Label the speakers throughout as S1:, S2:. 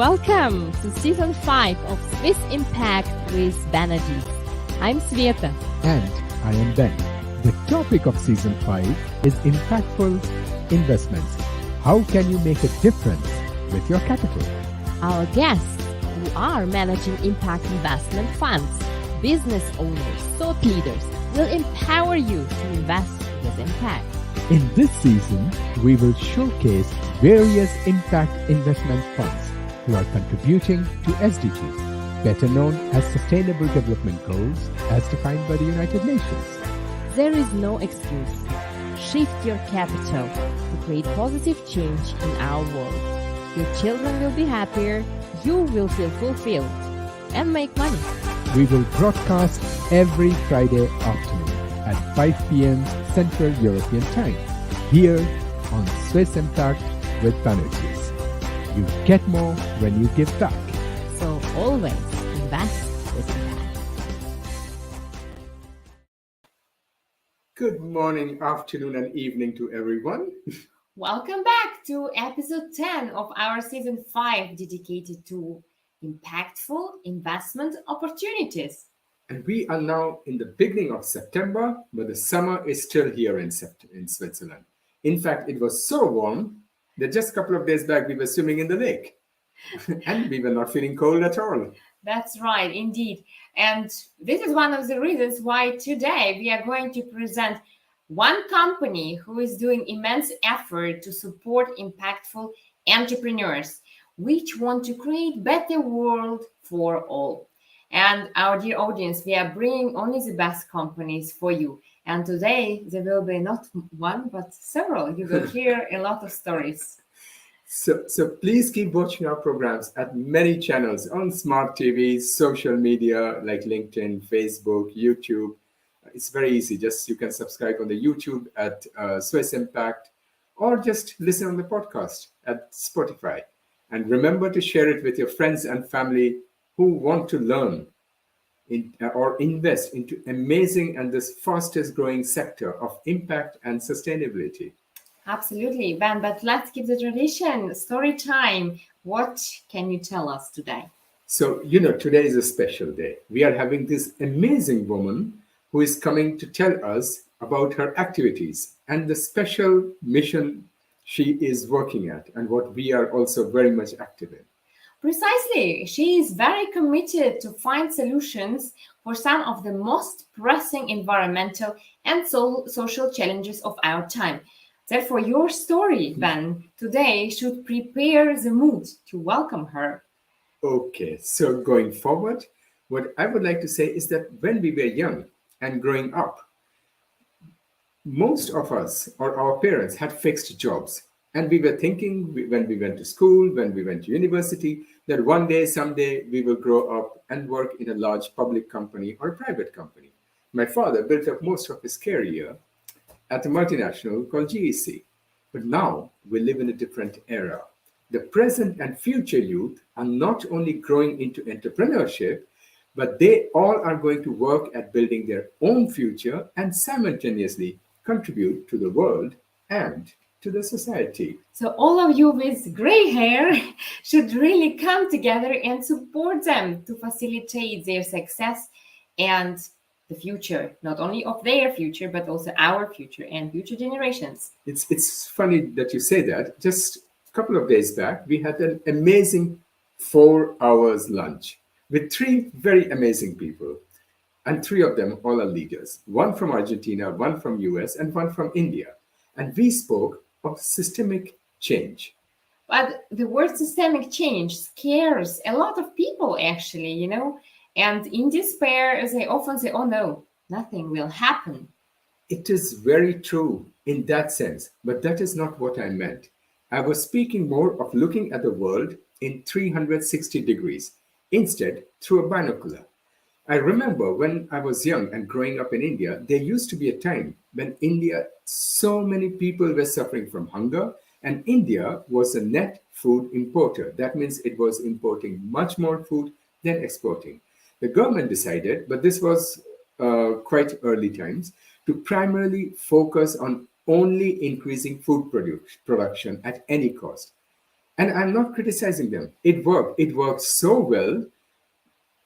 S1: Welcome to Season 5 of Swiss Impact with Banerjee. I'm Sveta.
S2: And I am Ben. The topic of Season 5 is impactful investments. How can you make a difference with your capital?
S1: Our guests, who are managing impact investment funds, business owners, thought leaders, will empower you to invest with impact.
S2: In this season, we will showcase various impact investment funds who are contributing to SDGs, better known as Sustainable Development Goals as defined by the United Nations.
S1: There is no excuse. Shift your capital to create positive change in our world. Your children will be happier, you will feel fulfilled, and make money.
S2: We will broadcast every Friday afternoon at 5 p.m. Central European Time, here on Swiss Impact with Banerjee. You get more when you give back.
S1: So always invest with impact.
S3: Good morning, afternoon, and evening to everyone.
S4: Welcome back to episode 10 of our season 5 dedicated to impactful investment opportunities.
S3: And we are now in the beginning of September, but the summer is still here in Switzerland. In fact, it was so warm that just a couple of days back we were swimming in the lake and we were not feeling cold at all.
S4: That's right, indeed. And this is one of the reasons why today we are going to present one company who is doing immense effort to support impactful entrepreneurs, which want to create better world for all. And our dear audience, we are bringing only the best companies for you. And today there will be not one, but several. You will hear a lot of stories.
S3: So please keep watching our programs at many channels on smart TVs, social media like LinkedIn, Facebook, YouTube. It's very easy. Just you can subscribe on the YouTube at Swiss Impact, or just listen on the podcast at Spotify. And remember to share it with your friends and family who want to learn or invest into amazing and this fastest growing sector of impact and sustainability.
S4: Absolutely, Ben, but let's keep the tradition. Story time. What can you tell us today?
S3: So, today is a special day. We are having this amazing woman who is coming to tell us about her activities and the special mission she is working at and what we are also very much active in.
S4: Precisely. She is very committed to find solutions for some of the most pressing environmental and social challenges of our time. Therefore, your story, Ben, today should prepare the mood to welcome her.
S3: Okay, so going forward, what I would like to say is that when we were young and growing up, most of us or our parents had fixed jobs. And we were thinking when we went to school, when we went to university, that one day, someday, we will grow up and work in a large public company or private company. My father built up most of his career at a multinational called GEC. But now we live in a different era. The present and future youth are not only growing into entrepreneurship, but they all are going to work at building their own future and simultaneously contribute to the world and to the society.
S4: So all of you with gray hair should really come together and support them to facilitate their success and the future, not only of their future, but also our future and future generations.
S3: It's funny that you say that. Just a couple of days back, we had an amazing 4 hours lunch with 3 very amazing people. And 3 of them all are leaders. One from Argentina, one from US, and one from India. And we spoke of systemic change.
S4: But the word systemic change scares a lot of people, actually, and in despair, they often say, oh no, nothing will happen.
S3: It is very true in that sense, but that is not what I meant. I was speaking more of looking at the world in 360 degrees, instead through a binocular. I remember when I was young and growing up in India, there used to be a time when India, so many people were suffering from hunger, and India was a net food importer. That means it was importing much more food than exporting. The government decided, but this was quite early times, to primarily focus on only increasing food production at any cost. And I'm not criticizing them. It worked. It worked so well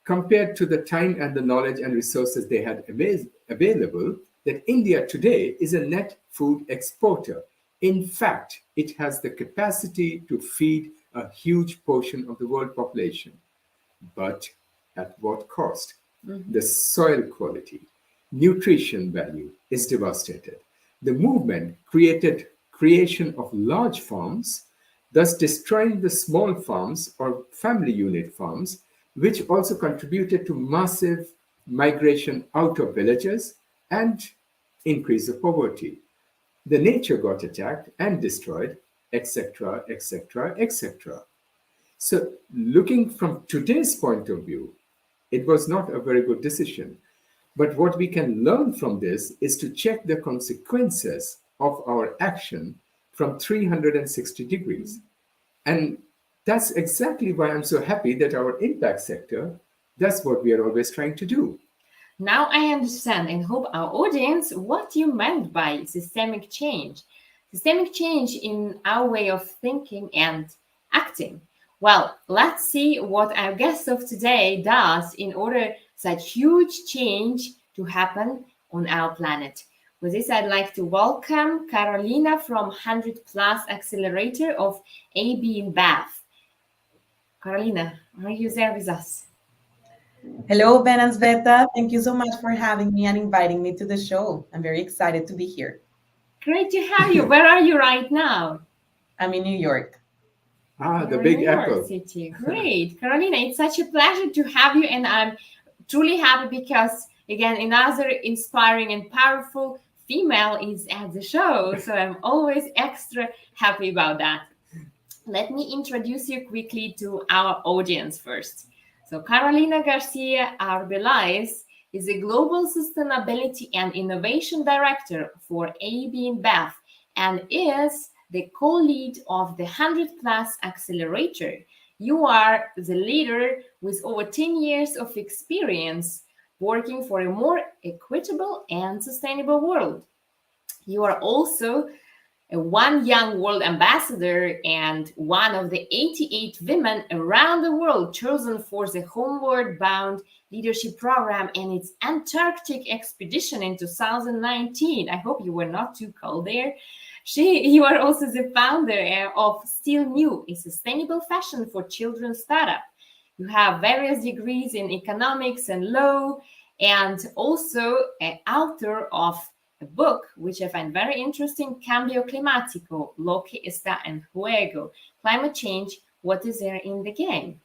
S3: compared to the time and the knowledge and resources they had available, that India today is a net food exporter. In fact, it has the capacity to feed a huge portion of the world population. But at what cost? The soil quality, nutrition value is devastated. The movement created creation of large farms, thus destroying the small farms or family unit farms, which also contributed to massive migration out of villages and increase of poverty. The nature got attacked and destroyed, etc., etc., etc. So, looking from today's point of view, it was not a very good decision. But what we can learn from this is to check the consequences of our action from 360 degrees. And that's exactly why I'm so happy that our impact sector, that's what we are always trying to do.
S4: Now I understand and hope our audience what you meant by systemic change. Systemic change in our way of thinking and acting. Well, let's see what our guest of today does in order such huge change to happen on our planet. With this, I'd like to welcome Carolina from 100 Plus Accelerator of ABInBev. Carolina, are you there with us?
S5: Hello, Ben and Sveta. Thank you so much for having me and inviting me to the show. I'm very excited to be here.
S4: Great to have you. Where are you right now?
S5: I'm in New York.
S3: The Big Apple.
S4: City. Great. Carolina, it's such a pleasure to have you. And I'm truly happy because, again, another inspiring and powerful female is at the show. So I'm always extra happy about that. Let me introduce you quickly to our audience first. So Carolina García Arbeláez is a Global Sustainability and Innovation Director for ABInBev and is the co-lead of the 100 Plus Accelerator. You are the leader with over 10 years of experience working for a more equitable and sustainable world. You are also one young world ambassador and one of the 88 women around the world chosen for the Homeward Bound Leadership Program and its Antarctic expedition in 2019. I hope you were not too cold there. You are also the founder of Still New, a sustainable fashion for children startup. You have various degrees in economics and law, and also an author of a book which I find very interesting, Cambio Climático, Lo que está en juego, Climate Change, What is there in the game?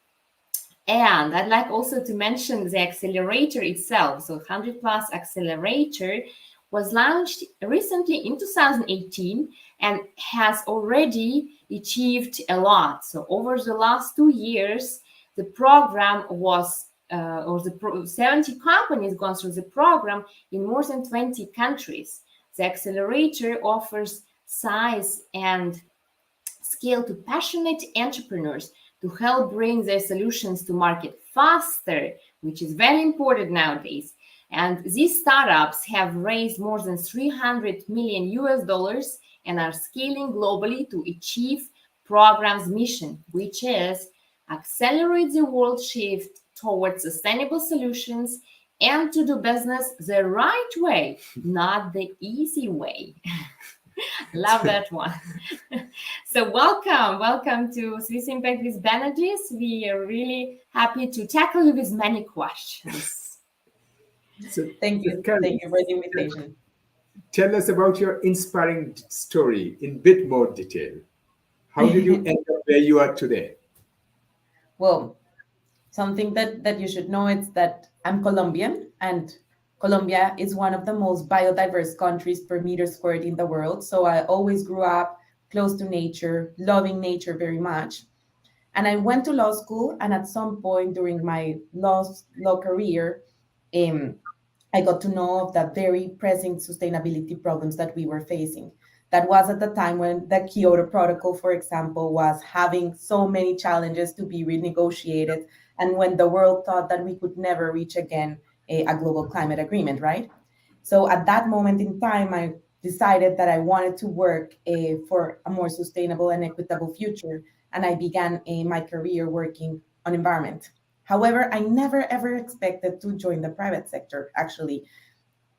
S4: And I'd like also to mention the accelerator itself. So 100 Plus Accelerator was launched recently in 2018 and has already achieved a lot. So over the last 2 years, the program was 70 companies gone through the program in more than 20 countries. The accelerator offers size and scale to passionate entrepreneurs to help bring their solutions to market faster, which is very important nowadays. And these startups have raised more than $300 million and are scaling globally to achieve program's mission, which is accelerate the world shift towards sustainable solutions and to do business the right way, not the easy way. Love that one. So welcome to Swiss Impact with Banerjee. We are really happy to tackle you with many questions.
S3: So,
S5: Thank you for the invitation.
S3: Tell us about your inspiring story in a bit more detail. How did you end up where you are today?
S5: Well, something that you should know is that I'm Colombian, and Colombia is one of the most biodiverse countries per meter squared in the world. So I always grew up close to nature, loving nature very much. And I went to law school, and at some point during my law career, I got to know of the very pressing sustainability problems that we were facing. That was at the time when the Kyoto Protocol, for example, was having so many challenges to be renegotiated, and when the world thought that we could never reach again a global climate agreement, right? So at that moment in time, I decided that I wanted to work for a more sustainable and equitable future. and I began my career working on environment. However, I never ever expected to join the private sector. Actually,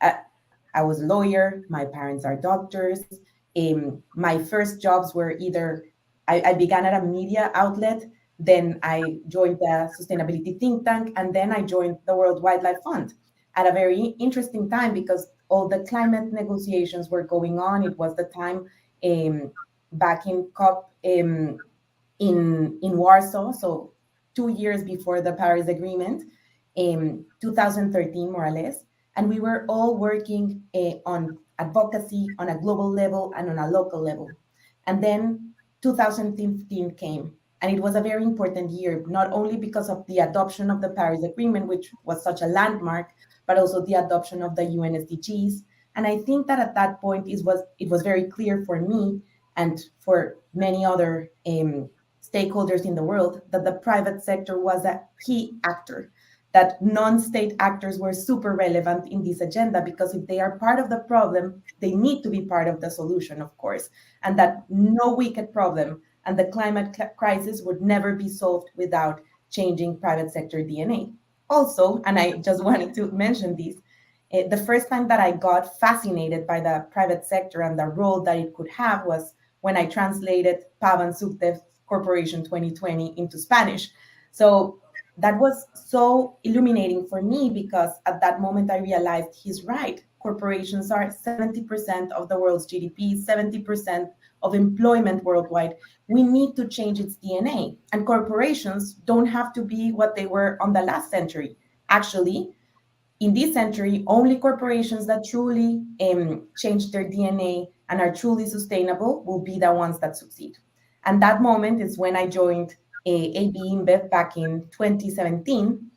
S5: I was a lawyer. My parents are doctors. My first jobs were either I began at a media outlet, then I joined the sustainability think tank, and then I joined the World Wildlife Fund at a very interesting time because all the climate negotiations were going on. It was the time back in COP in Warsaw, so 2 years before the Paris Agreement, in 2013 more or less, and we were all working on advocacy on a global level and on a local level. And then 2015 came, and it was a very important year, not only because of the adoption of the Paris Agreement, which was such a landmark, but also the adoption of the UN SDGs. And I think that at that point it was very clear for me and for many other stakeholders in the world that the private sector was a key actor, that non-state actors were super relevant in this agenda, because if they are part of the problem, they need to be part of the solution, of course, and that no wicked problem and the climate crisis would never be solved without changing private sector DNA. Also, and I just wanted to mention this, the first time that I got fascinated by the private sector and the role that it could have was when I translated Pavan Sukhdev Corporation 2020 into Spanish. So that was so illuminating for me, because at that moment I realized he's right. Corporations are 70% of the world's GDP, 70% of employment worldwide. We need to change its DNA. And corporations don't have to be what they were on the last century. Actually, in this century, only corporations that truly change their DNA and are truly sustainable will be the ones that succeed. And that moment is when I joined ABInBev back in 2017,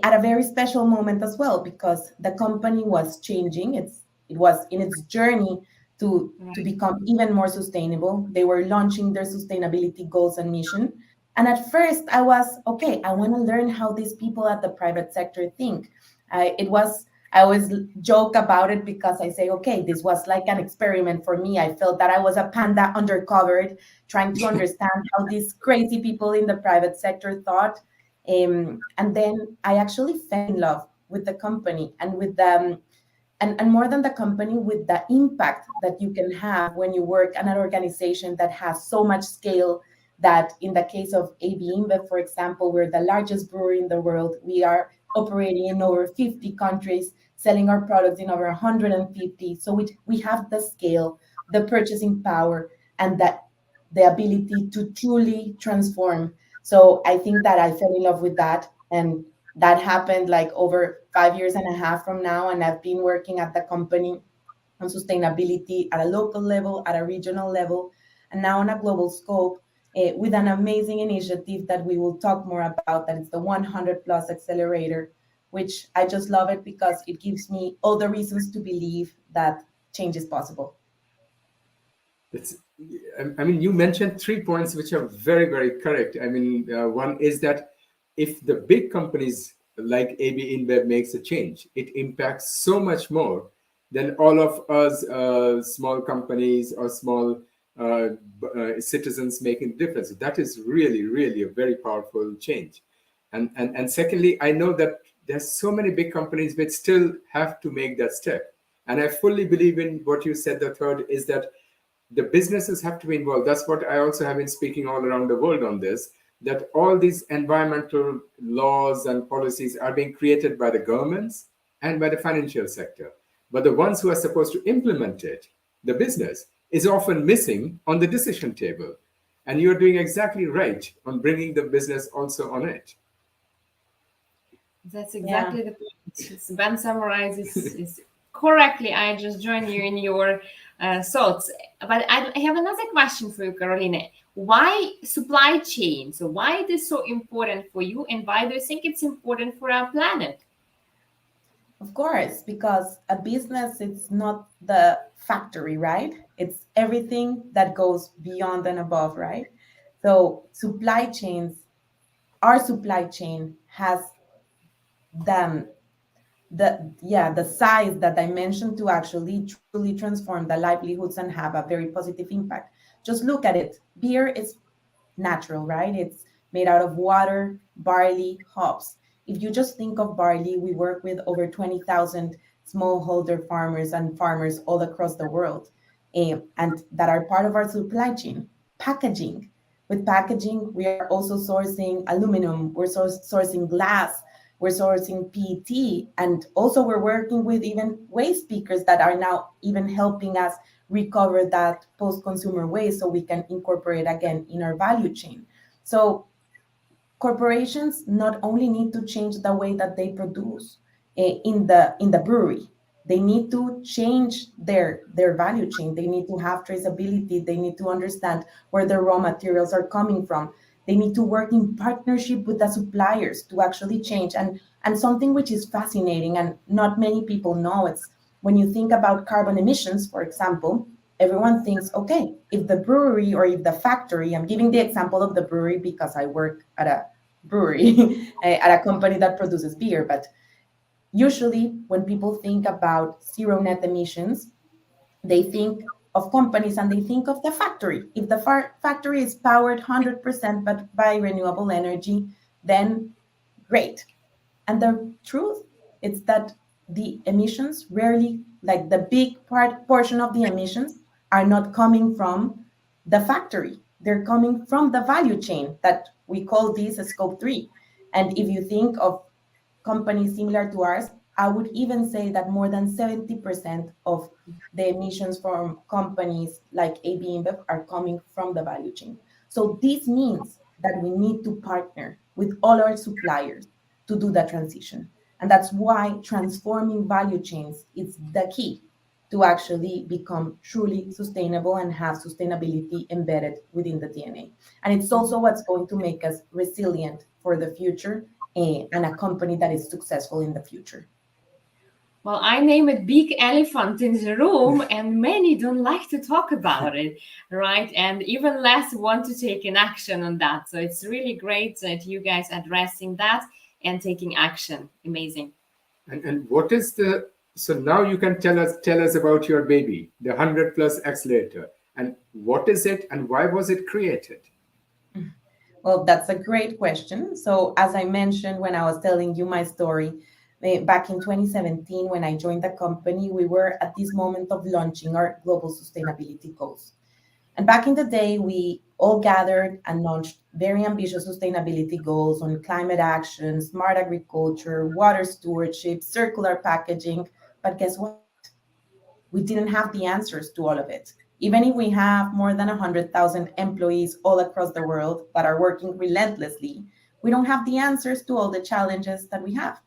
S5: at a very special moment as well, because the company was changing. It was in its journey to become even more sustainable. They were launching their sustainability goals and mission. And at first I was, okay, I want to learn how these people at the private sector think. I always joke about it because I say, okay, this was like an experiment for me. I felt that I was a panda undercover, trying to understand how these crazy people in the private sector thought. And then I actually fell in love with the company and with them, and more than the company, with the impact that you can have when you work at an organization that has so much scale. That in the case of ABInBev, for example, we're the largest brewery in the world. We are operating in over 50 countries, selling our products in over 150. So we have the scale, the purchasing power, and the ability to truly transform. So I think that I fell in love with that. And that happened like over 5 years and a half from now. And I've been working at the company on sustainability at a local level, at a regional level, and now on a global scope. With an amazing initiative that we will talk more about, that is the 100 Plus Accelerator, which I just love it because it gives me all the reasons to believe that change is possible.
S3: You mentioned 3 points which are very, very correct. One is that if the big companies like ABInBev makes a change, it impacts so much more than all of us small companies or small citizens making a difference. That is really, really a very powerful change. And secondly, I know that there's so many big companies which still have to make that step. And I fully believe in what you said. The third is that the businesses have to be involved. That's what I also have been speaking all around the world on this, that all these environmental laws and policies are being created by the governments and by the financial sector. But the ones who are supposed to implement it, the business, is often missing on the decision table. And you're doing exactly right on bringing the business also on it.
S4: That's exactly the point. Ben summarizes is correctly. I just joined you in your thoughts. But I have another question for you, Carolina. Why supply chain? So why it is so important for you, and why do you think it's important for our planet?
S5: Of course, because a business is not the factory, right? It's everything that goes beyond and above, right? So supply chains, our supply chain has the size that I mentioned to actually truly transform the livelihoods and have a very positive impact. Just look at it. Beer is natural, right? It's made out of water, barley, hops. If you just think of barley, we work with over 20,000 smallholder farmers and farmers all across the world, and that are part of our supply chain. Packaging. With packaging, we are also sourcing aluminum, we're sourcing glass, we're sourcing PET, and also we're working with even waste pickers that are now even helping us recover that post-consumer waste so we can incorporate again in our value chain. So corporations not only need to change the way that they produce in the brewery, they need to change their value chain. They need to have traceability. They need to understand where their raw materials are coming from. They need to work in partnership with the suppliers to actually change. And something which is fascinating and not many people know, it's when you think about carbon emissions, for example, everyone thinks, okay, if the brewery or if the factory, I'm giving the example of the brewery because I work at a brewery, at a company that produces beer, but usually when people think about zero net emissions, they think of companies and they think of the factory. If the factory is powered 100% but by renewable energy, then great. And the truth is that the emissions rarely, like the big portion of the emissions, are not coming from the factory. They're coming from the value chain that we call this scope 3. And if you think of companies similar to ours, I would even say that more than 70% of the emissions from companies like ABInBev are coming from the value chain. So this means that we need to partner with all our suppliers to do that transition. And that's why transforming value chains is the key to actually become truly sustainable and have sustainability embedded within the DNA. And it's also what's going to make us resilient for the future and a company that is successful in the future.
S4: Well, I name it big elephant in the room, and many don't like to talk about it, right? And even less want to take an action on that. So it's really great that you guys addressing that and taking action. Amazing.
S3: And what is so now you can tell us about your baby, the 100 Plus Accelerator, and what is it and why was it created?
S5: Well, that's a great question. So as I mentioned when I was telling you my story, back in 2017, when I joined the company, we were at this moment of launching our global sustainability goals. And back in the day, we all gathered and launched very ambitious sustainability goals on climate action, smart agriculture, water stewardship, circular packaging. But guess what? We didn't have the answers to all of it. Even if we have more than 100,000 employees all across the world that are working relentlessly, we don't have the answers to all the challenges that we have.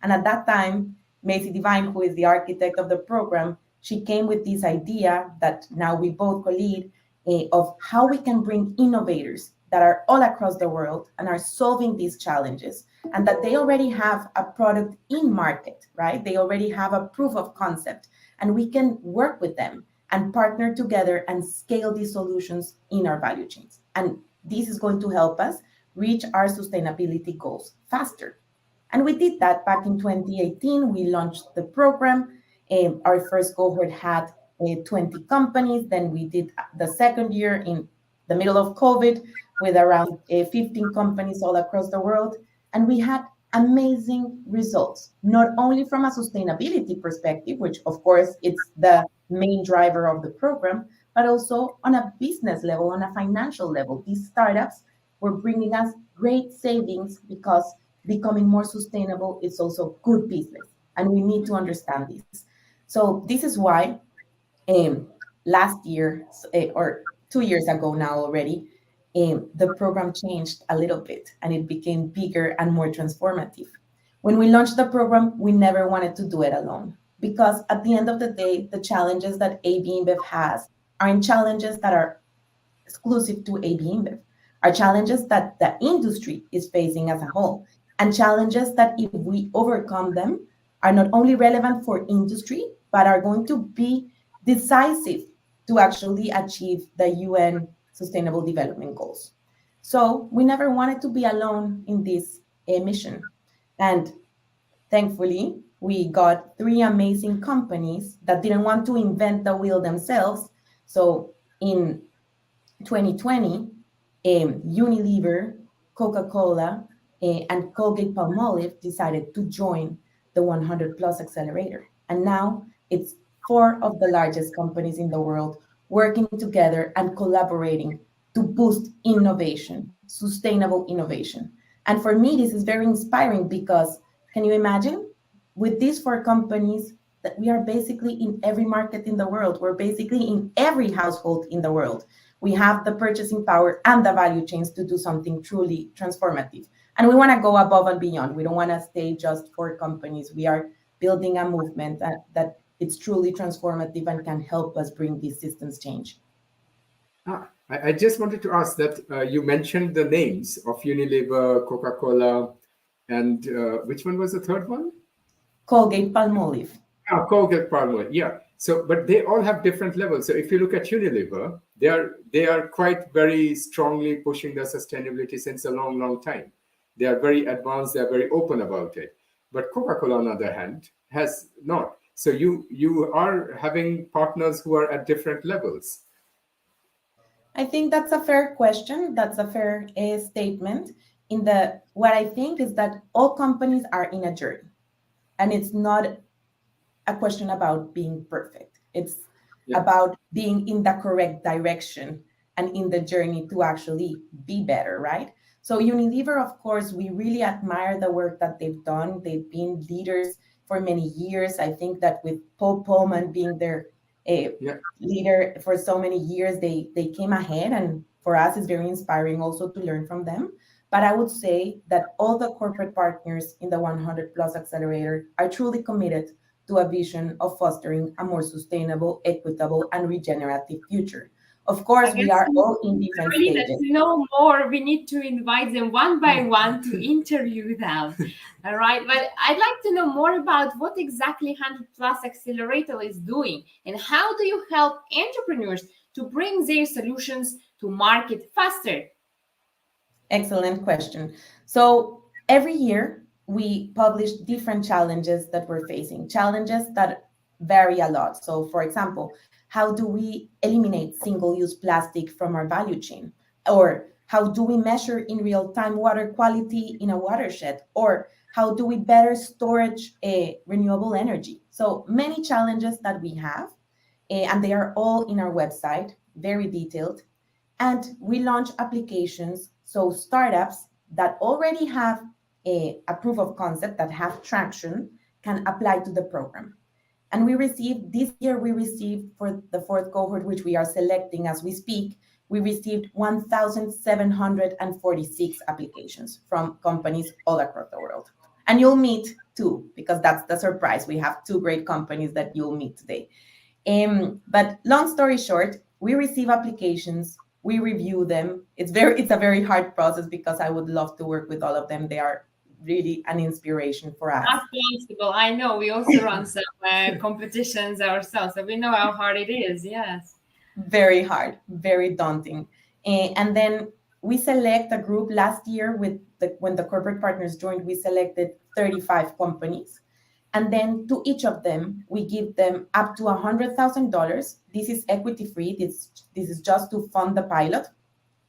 S5: And at that time, Macy Divine, who is the architect of the program, she came with this idea that now we both co-lead of how we can bring innovators that are all across the world and are solving these challenges, and that they already have a product in market, right? They already have a proof of concept, and we can work with them and partner together and scale these solutions in our value chains. And this is going to help us reach our sustainability goals faster. And we did that back in 2018. We launched the program. Our first cohort had 20 companies. Then we did the second year in the middle of COVID with around 15 companies all across the world. And we had amazing results, not only from a sustainability perspective, which of course it's the main driver of the program, but also on a business level, on a financial level. These startups were bringing us great savings because becoming more sustainable is also good business. And we need to understand this. So this is why last year, or 2 years ago now already, the program changed a little bit and it became bigger and more transformative. When we launched the program, we never wanted to do it alone, because at the end of the day, the challenges that ABInBev has aren't challenges that are exclusive to ABInBev, are challenges that the industry is facing as a whole, and challenges that if we overcome them are not only relevant for industry, but are going to be decisive to actually achieve the UN Sustainable Development Goals. So we never wanted to be alone in this mission. And thankfully, we got 3 amazing companies that didn't want to invent the wheel themselves. So in 2020, Unilever, Coca-Cola, and Colgate-Palmolive decided to join the 100 Plus Accelerator. And now it's 4 of the largest companies in the world working together and collaborating to boost innovation, sustainable innovation. And for me, this is very inspiring because can you imagine with these 4 companies that we are basically in every market in the world. We're basically in every household in the world. We have the purchasing power and the value chains to do something truly transformative. And we want to go above and beyond. We don't want to stay just 4 companies. We are building a movement that it's truly transformative and can help us bring these systems change.
S3: I just wanted to ask that you mentioned the names of Unilever, Coca-Cola, and which one was the third one?
S5: Colgate-Palmolive.
S3: Colgate-Palmolive, yeah. So, but they all have different levels. So if you look at Unilever, they are quite very strongly pushing the sustainability since a long, long time. They are very advanced. They are very open about it. But Coca-Cola, on the other hand, has not. So you are having partners who are at different levels.
S5: I think that's a fair question. That's a fair statement. What I think is that all companies are in a journey, and it's not a question about being perfect. It's about being in the correct direction and in the journey to actually be better, right? So Unilever, of course, we really admire the work that they've done. They've been leaders for many years. I think that with Paul Pullman being their leader for so many years, they came ahead, and for us it's very inspiring also to learn from them. But I would say that all the corporate partners in the 100 Plus Accelerator are truly committed to a vision of fostering a more sustainable, equitable, and regenerative future. Of course, we are all in different stages.
S4: To know more, we need to invite them one by one to interview them. All right, but I'd like to know more about what exactly 100 Plus Accelerator is doing, and how do you help entrepreneurs to bring their solutions to market faster?
S5: Excellent question. So every year we publish different challenges that we're facing, challenges that vary a lot. So for example, how do we eliminate single-use plastic from our value chain? Or how do we measure in real-time water quality in a watershed? Or how do we better storage renewable energy? So many challenges that we have, and they are all in our website, very detailed. And we launch applications so startups that already have a proof of concept, that have traction, can apply to the program. And this year we received for the 4th cohort, which we are selecting as we speak, we received 1,746 applications from companies all across the world. And you'll meet 2, because that's the surprise. We have 2 great companies that you'll meet today. But long story short, we receive applications, we review them. It's a very hard process because I would love to work with all of them. They are really an inspiration for us.
S4: That's possible. I know we also run some competitions ourselves, so we know how hard it is. Yes,
S5: very hard, very daunting. And then we select a group. Last year, when the corporate partners joined, we selected 35 companies, and then to each of them we give them up to $100,000. This is equity free. This is just to fund the pilot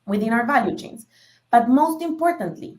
S5: within our value chains. But most importantly,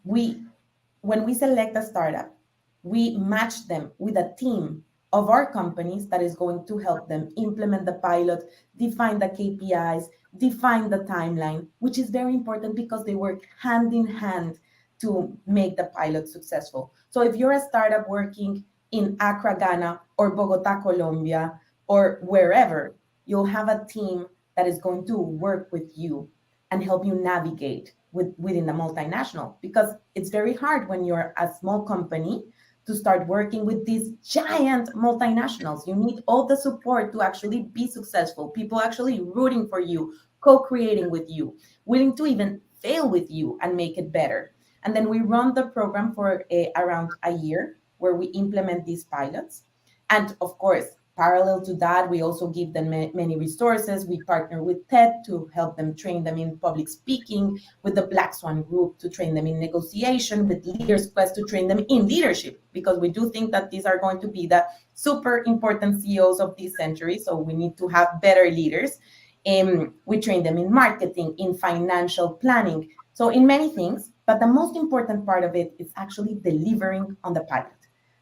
S5: when we select a startup, we match them with a team of our companies that is going to help them implement the pilot, define the KPIs, define the timeline, which is very important because they work hand in hand to make the pilot successful. So if you're a startup working in Accra, Ghana, or Bogota, Colombia, or wherever, you'll have a team that is going to work with you and help you navigate within the multinational, because it's very hard when you're a small company to start working with these giant multinationals. You need all the support to actually be successful, people actually rooting for you, co-creating with you, willing to even fail with you and make it better. And then we run the program for around a year where we implement these pilots. And of course, parallel to that, we also give them many resources. We partner with TED to help them, train them in public speaking, with the Black Swan Group to train them in negotiation, with Leaders Quest to train them in leadership, because we do think that these are going to be the super important CEOs of this century. So we need to have better leaders. We train them in marketing, in financial planning, so in many things. But the most important part of it is actually delivering on the pilot.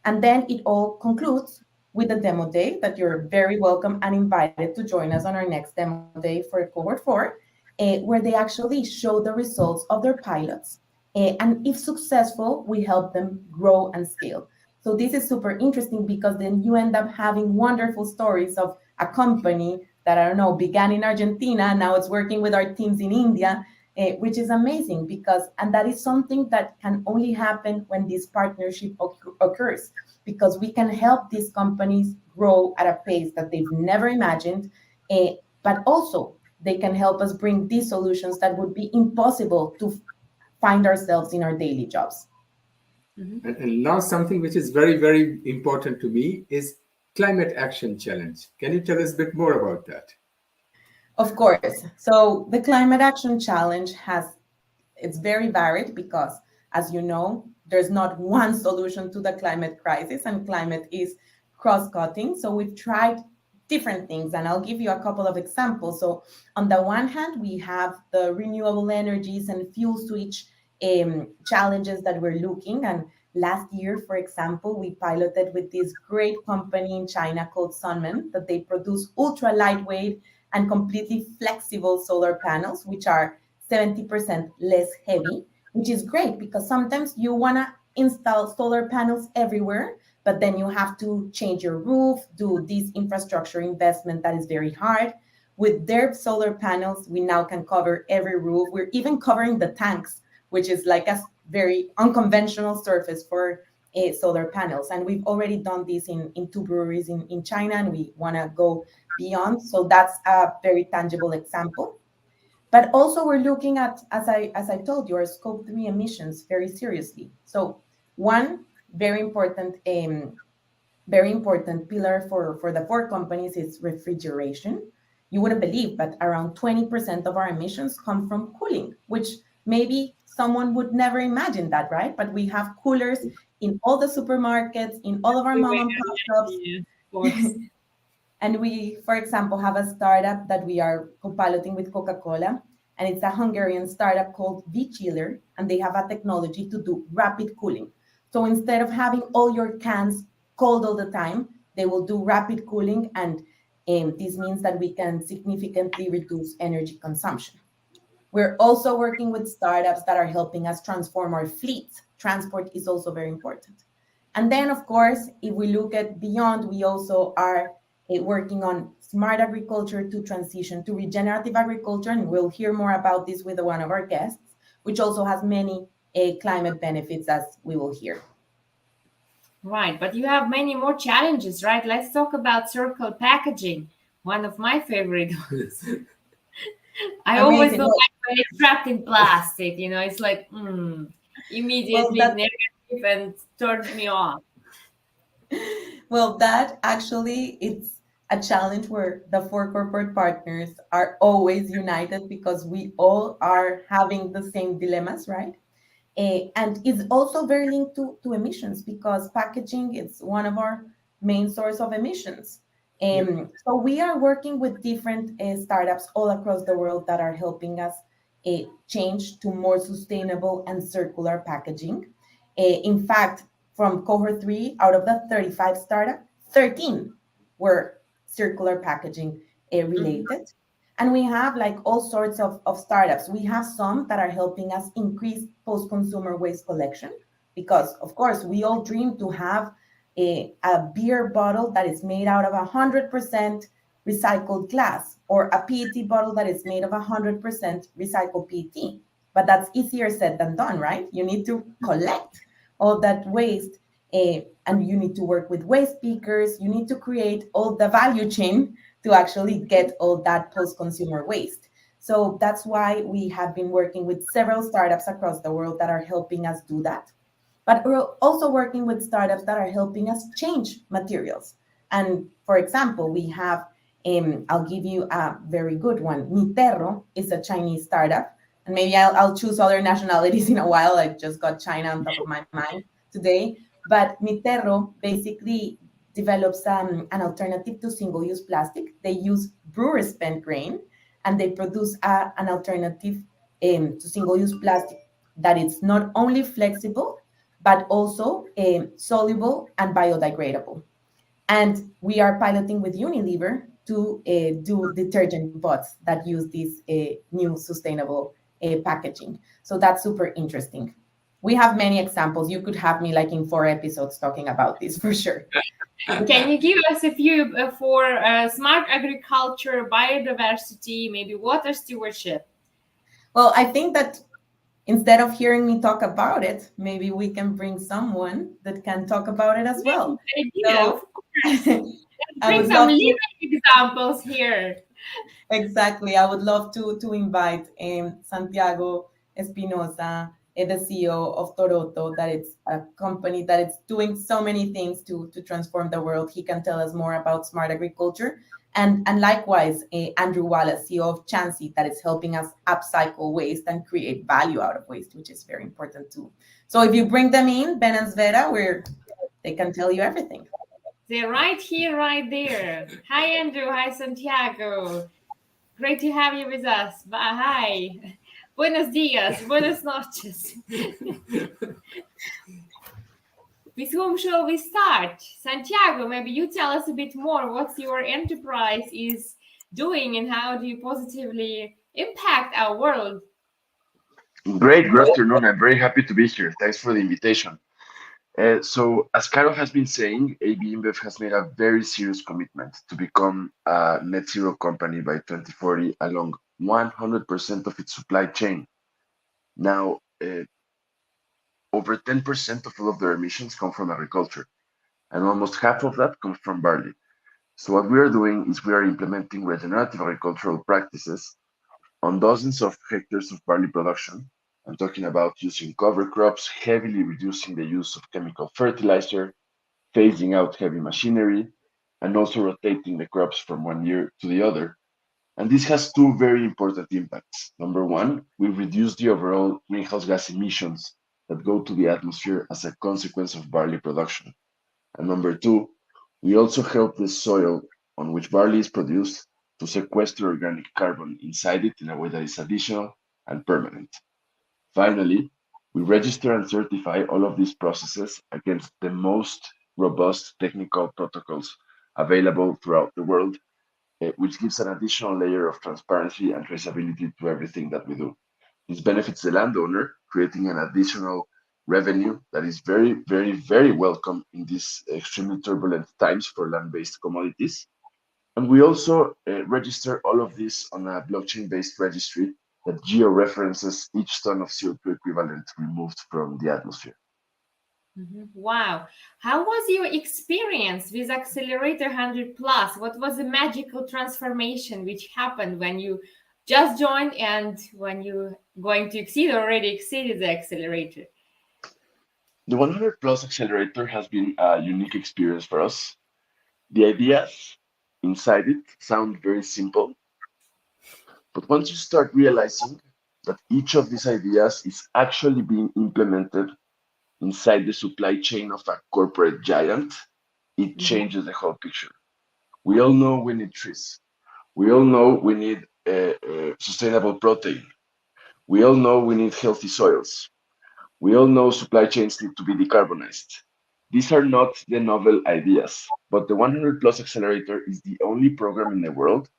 S5: And then it all concludes with a demo day that you're very welcome and invited to join us on our next demo day for cohort 4, where they actually show the results of their pilots. And if successful, we help them grow and scale. So this is super interesting because then you end up having wonderful stories of a company that, I don't know, began in Argentina, now it's working with our teams in India, which is amazing and that is something that can only happen when this partnership occurs, because we can help these companies grow at a pace that they've never imagined, but also they can help us bring these solutions that would be impossible to find ourselves in our daily jobs.
S3: And now something which is very, very important to me is Climate Action Challenge. Can you tell us a bit more about that?
S5: Of course. So the Climate Action Challenge it's very varied because, as you know, there's not one solution to the climate crisis, and climate is cross-cutting. So we've tried different things, and I'll give you a couple of examples. So on the one hand, we have the renewable energies and fuel switch challenges that we're looking. And last year, for example, we piloted with this great company in China called Sunman, that they produce ultra lightweight and completely flexible solar panels, which are 70% less heavy, which is great because sometimes you want to install solar panels everywhere, but then you have to change your roof, do this infrastructure investment that is very hard. With their solar panels, we now can cover every roof. We're even covering the tanks, which is like a very unconventional surface for solar panels. And we've already done this in 2 breweries in China, and we want to go beyond. So that's a very tangible example. But also we're looking at, as I told you, our Scope 3 emissions very seriously. So one very important pillar for the 4 companies is refrigeration. You wouldn't believe, but around 20% of our emissions come from cooling, which maybe someone would never imagine that, right? But we have coolers in all the supermarkets, in all of our mom and pop shops.
S4: Yeah, of course.
S5: And we, for example, have a startup that we are co-piloting with Coca-Cola, and it's a Hungarian startup called V-Chiller, and they have a technology to do rapid cooling. So instead of having all your cans cold all the time, they will do rapid cooling, and this means that we can significantly reduce energy consumption. We're also working with startups that are helping us transform our fleets. Transport is also very important. And then, of course, if we look at beyond, we also are working on smart agriculture to transition to regenerative agriculture, and we'll hear more about this with one of our guests, which also has many climate benefits, as we will hear.
S4: Right, but you have many more challenges, right? Let's talk about circular packaging, one of my favorite ones. I always don't like when it's wrapped in plastic, it's like, immediately negative and turns me off.
S5: Well, that actually, it's a challenge where the 4 corporate partners are always united because we all are having the same dilemmas, right? And it's also very linked to emissions because packaging is one of our main source of emissions. So we are working with different startups all across the world that are helping us change to more sustainable and circular packaging. In fact, from cohort 3, out of the 35 startups, 13 were circular packaging related. And we have like all sorts of startups. We have some that are helping us increase post-consumer waste collection because, of course, we all dream to have a beer bottle that is made out of 100% recycled glass, or a PET bottle that is made of 100% recycled PET. But that's easier said than done, right? You need to collect all that waste, and you need to work with waste pickers. You need to create all the value chain to actually get all that post-consumer waste. So that's why we have been working with several startups across the world that are helping us do that. But we're also working with startups that are helping us change materials. And for example, we have, I'll give you a very good one. Miterro is a Chinese startup. And maybe I'll choose other nationalities in a while. I just got China on top of my mind today. But Miterro basically develops an alternative to single-use plastic. They use brewer spent grain, and they produce an alternative to single-use plastic that is not only flexible, but also soluble and biodegradable. And we are piloting with Unilever to do detergent pots that use this new sustainable packaging. So that's super interesting. We have many examples. You could have me like in 4 episodes talking about this for sure.
S4: Can you give us a few for smart agriculture, biodiversity, maybe water stewardship?
S5: Well, I think that instead of hearing me talk about it, maybe we can bring someone that can talk about it as well.
S4: Yeah, of course. Bring some living examples here.
S5: Exactly. I would love to invite Santiago Espinosa, the CEO of Toroto, that it's a company that is doing so many things to transform the world. He can tell us more about smart agriculture. And likewise, Andrew Wallace, CEO of Chanzi, that is helping us upcycle waste and create value out of waste, which is very important too. So if you bring them in, Ben and Sveta, they can tell you everything.
S4: They're right here, right there. Hi, Andrew. Hi, Santiago. Great to have you with us. Hi. Buenos dias. Buenas noches. With whom shall we start? Santiago, maybe you tell us a bit more what your enterprise is doing and how do you positively impact our world?
S6: Great, good afternoon. I'm very happy to be here. Thanks for the invitation. So, as Carol has been saying, ABInBev has made a very serious commitment to become a net zero company by 2040 along 100% of its supply chain. Now, over 10% of all of their emissions come from agriculture, and almost half of that comes from barley. So, what we are doing is we are implementing regenerative agricultural practices on dozens of hectares of barley production. I'm talking about using cover crops, heavily reducing the use of chemical fertilizer, phasing out heavy machinery, and also rotating the crops from one year to the other. And this has 2 very important impacts. Number one, we reduce the overall greenhouse gas emissions that go to the atmosphere as a consequence of barley production. And number 2, we also help the soil on which barley is produced to sequester organic carbon inside it in a way that is additional and permanent. Finally, we register and certify all of these processes against the most robust technical protocols available throughout the world, which gives an additional layer of transparency and traceability to everything that we do. This benefits the landowner, creating an additional revenue that is very, very, very welcome in these extremely turbulent times for land-based commodities. And we also register all of this on a blockchain-based registry that geo-references each ton of CO2 equivalent removed from the atmosphere.
S4: Wow. How was your experience with Accelerator 100 Plus? What was the magical transformation which happened when you just joined and when you're going to already exceeded the accelerator?
S6: The 100 Plus Accelerator has been a unique experience for us. The ideas inside it sound very simple, but once you start realizing that each of these ideas is actually being implemented inside the supply chain of a corporate giant, it changes the whole picture. We all know we need trees. We all know we need sustainable protein. We all know we need healthy soils. We all know supply chains need to be decarbonized. These are not the novel ideas, but the 100 Plus Accelerator is the only program in the world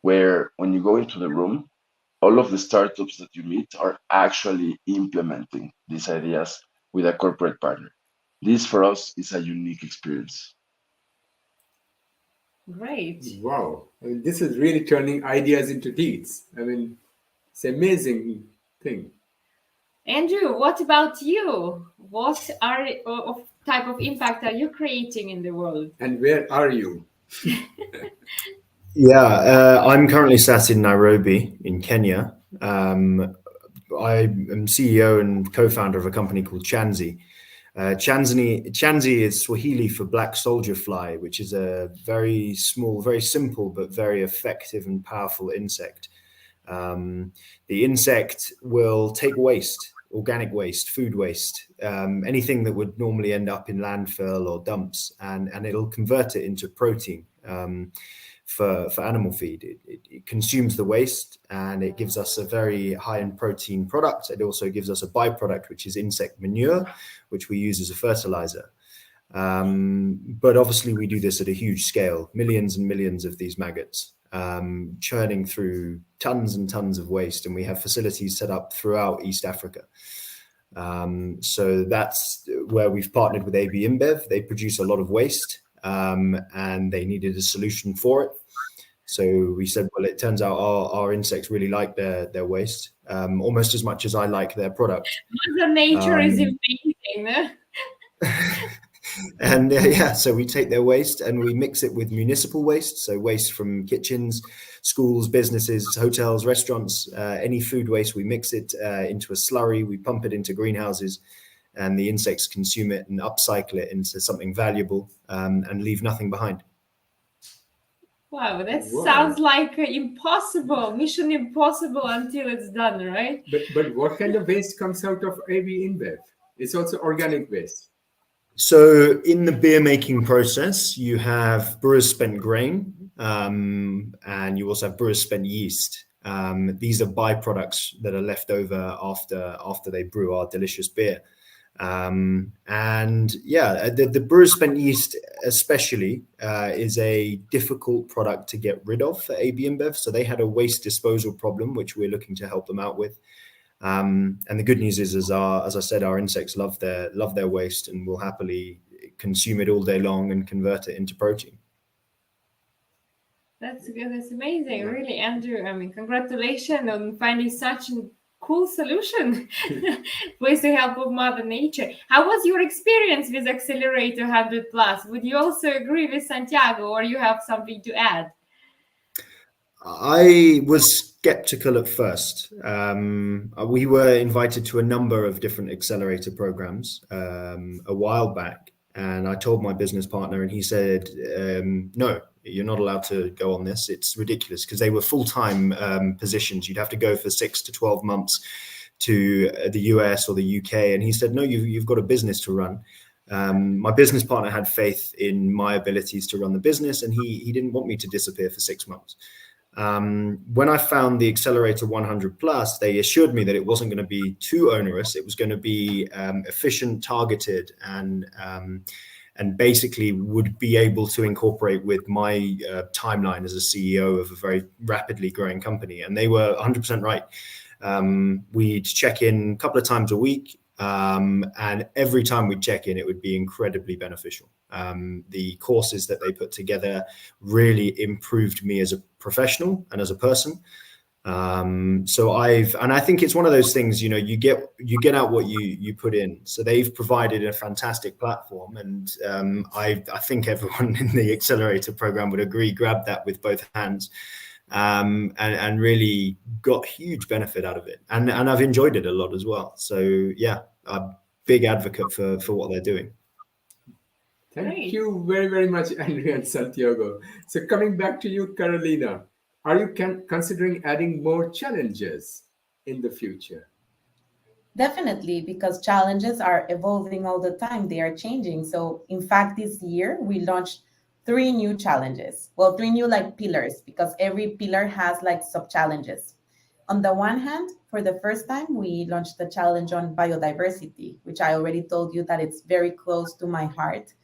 S6: where when you go into the room, all of the startups that you meet are actually implementing these ideas with a corporate partner. This for us is a unique experience.
S4: Great.
S3: Wow. I mean, this is really turning ideas into deeds. I mean, it's an amazing thing.
S4: Andrew, what about you? What type of impact are you creating in the world?
S3: And where are you?
S7: Yeah, I'm currently sat in Nairobi in Kenya. I am CEO and co-founder of a company called Chanzi. Chanzi is Swahili for black soldier fly, which is a very small, very simple, but very effective and powerful insect. The insect will take waste organic waste, food waste, anything that would normally end up in landfill or dumps, and it'll convert it into protein for animal feed. It consumes the waste and it gives us a very high in protein product. It also gives us a byproduct, which is insect manure, which we use as a fertilizer. But obviously we do this at a huge scale, millions and millions of these maggots, churning through tons and tons of waste, and we have facilities set up throughout East Africa. So that's where we've partnered with ABInBev. They produce a lot of waste, and they needed a solution for it. So we said, well, it turns out our insects really like their waste, almost as much as I like their product.
S4: Mother Nature is amazing.
S7: And so we take their waste and we mix it with municipal waste, so waste from kitchens, schools, businesses, hotels, restaurants, any food waste. We mix it into a slurry, we pump it into greenhouses, and the insects consume it and upcycle it into something valuable, and leave nothing behind.
S4: Wow, that sounds like impossible, mission impossible until it's done, right?
S3: But what kind of waste comes out of ABInBev? It's also organic waste.
S7: So in the beer making process, you have brewers spent grain, and you also have brewers spent yeast. These are byproducts that are left over after they brew our delicious beer. The brewers spent yeast especially is a difficult product to get rid of for ABInBev. So they had a waste disposal problem, which we're looking to help them out with. And the good news is, as I said, our insects love their waste and will happily consume it all day long and convert it into protein.
S4: That's good. That's amazing, really, Andrew. I mean, congratulations on finding such a cool solution with the help of Mother Nature. How was your experience with Accelerator 100+? Would you also agree with Santiago, or you have something to add?
S7: I was skeptical at first. We were invited to a number of different accelerator programs a while back, and I told my business partner, and he said, no, you're not allowed to go on this. It's ridiculous, because they were full-time positions. You'd have to go for 6 to 12 months to the US or the UK. And he said, no, you've got a business to run. My business partner had faith in my abilities to run the business, and he didn't want me to disappear for 6 months. When I found the Accelerator 100+, they assured me that it wasn't going to be too onerous. It was going to be efficient, targeted, and basically would be able to incorporate with my timeline as a CEO of a very rapidly growing company. And they were 100% right. We'd check in a couple of times a week, and every time we'd check in, it would be incredibly beneficial. The courses that they put together really improved me as a professional and as a person. I think it's one of those things, you get out what you put in. So they've provided a fantastic platform, and I think everyone in the Accelerator program would agree, grabbed that with both hands, and really got huge benefit out of it. And I've enjoyed it a lot as well. So yeah, I'm a big advocate for what they're doing.
S3: Thank you very, very much, Andrew and Santiago. So coming back to you, Carolina, are you considering adding more challenges in the future?
S5: Definitely, because challenges are evolving all the time. They are changing. So in fact, this year we launched 3 new challenges. Well, 3 new pillars, because every pillar has sub-challenges. On the one hand, for the first time, we launched the challenge on biodiversity, which I already told you that it's very close to my heart.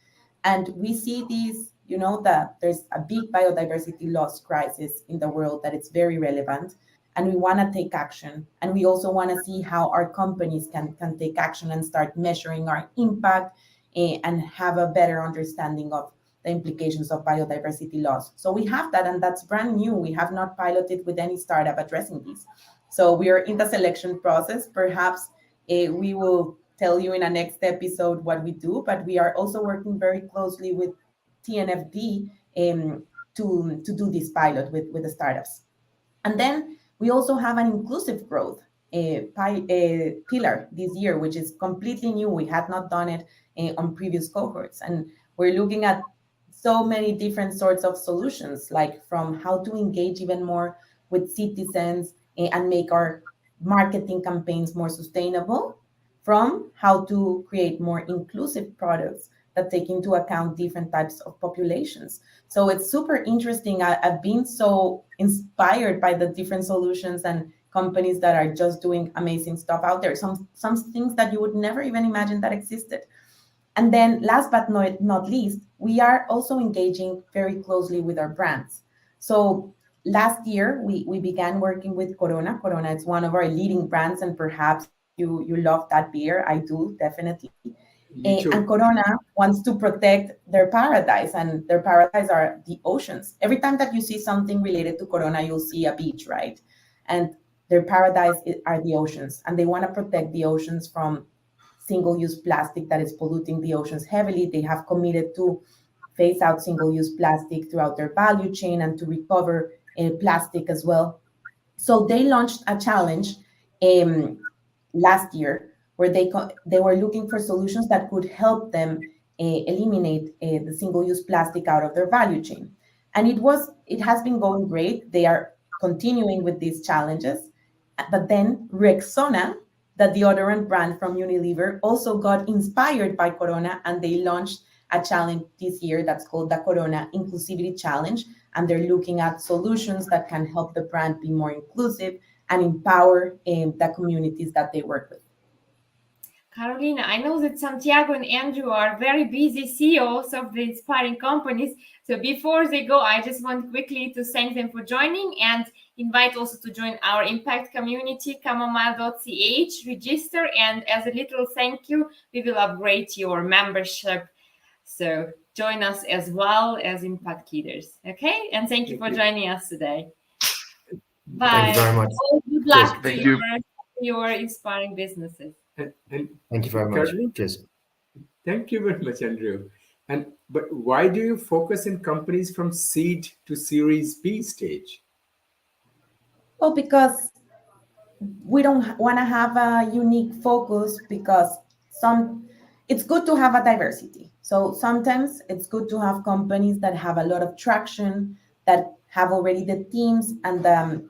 S5: And we see these, that there's a big biodiversity loss crisis in the world, that it's very relevant. And we want to take action. And we also want to see how our companies can take action and start measuring our impact and have a better understanding of the implications of biodiversity loss. So we have that, and that's brand new. We have not piloted with any startup addressing these. So we are in the selection process. Perhaps we will tell you in a next episode what we do, but we are also working very closely with TNFD to do this pilot with the startups. And then we also have an inclusive growth pillar this year, which is completely new. We had not done it on previous cohorts. And we're looking at so many different sorts of solutions, like from how to engage even more with citizens and make our marketing campaigns more sustainable, from how to create more inclusive products that take into account different types of populations. So it's super interesting. I've been so inspired by the different solutions and companies that are just doing amazing stuff out there. Some things that you would never even imagine that existed. And then last but not least, we are also engaging very closely with our brands. So last year, we began working with Corona. Corona is one of our leading brands, and perhaps you love that beer. I do, definitely. And Corona wants to protect their paradise, and their paradise are the oceans. Every time that you see something related to Corona, you'll see a beach, right? And their paradise are the oceans, and they want to protect the oceans from single-use plastic that is polluting the oceans heavily. They have committed to phase out single-use plastic throughout their value chain and to recover plastic as well. So they launched a challenge last year where they were looking for solutions that could help them eliminate the single-use plastic out of their value chain. And it has been going great. They are continuing with these challenges. But then Rexona, the deodorant brand from Unilever, also got inspired by Corona, and they launched a challenge this year that's called the Corona Inclusivity Challenge. And they're looking at solutions that can help the brand be more inclusive and empower the communities that they work with.
S4: Carolina, I know that Santiago and Andrew are very busy CEOs of the inspiring companies. So before they go, I just want quickly to thank them for joining and invite also to join our impact community, kamama.ch, register, and as a little thank you, we will upgrade your membership. So join us as well as impact leaders. Okay? And thank you for joining us today. Bye.
S7: Thank you very much.
S4: Good luck
S6: Thank
S4: to
S6: you.
S4: your inspiring businesses.
S3: And
S7: Thank you very much.
S3: Caroline,
S7: Cheers.
S3: thank you very much, Andrew. But why do you focus in companies from seed to Series B stage?
S5: Well, because we don't want to have a unique focus, because it's good to have a diversity. So sometimes it's good to have companies that have a lot of traction, that have already the teams and the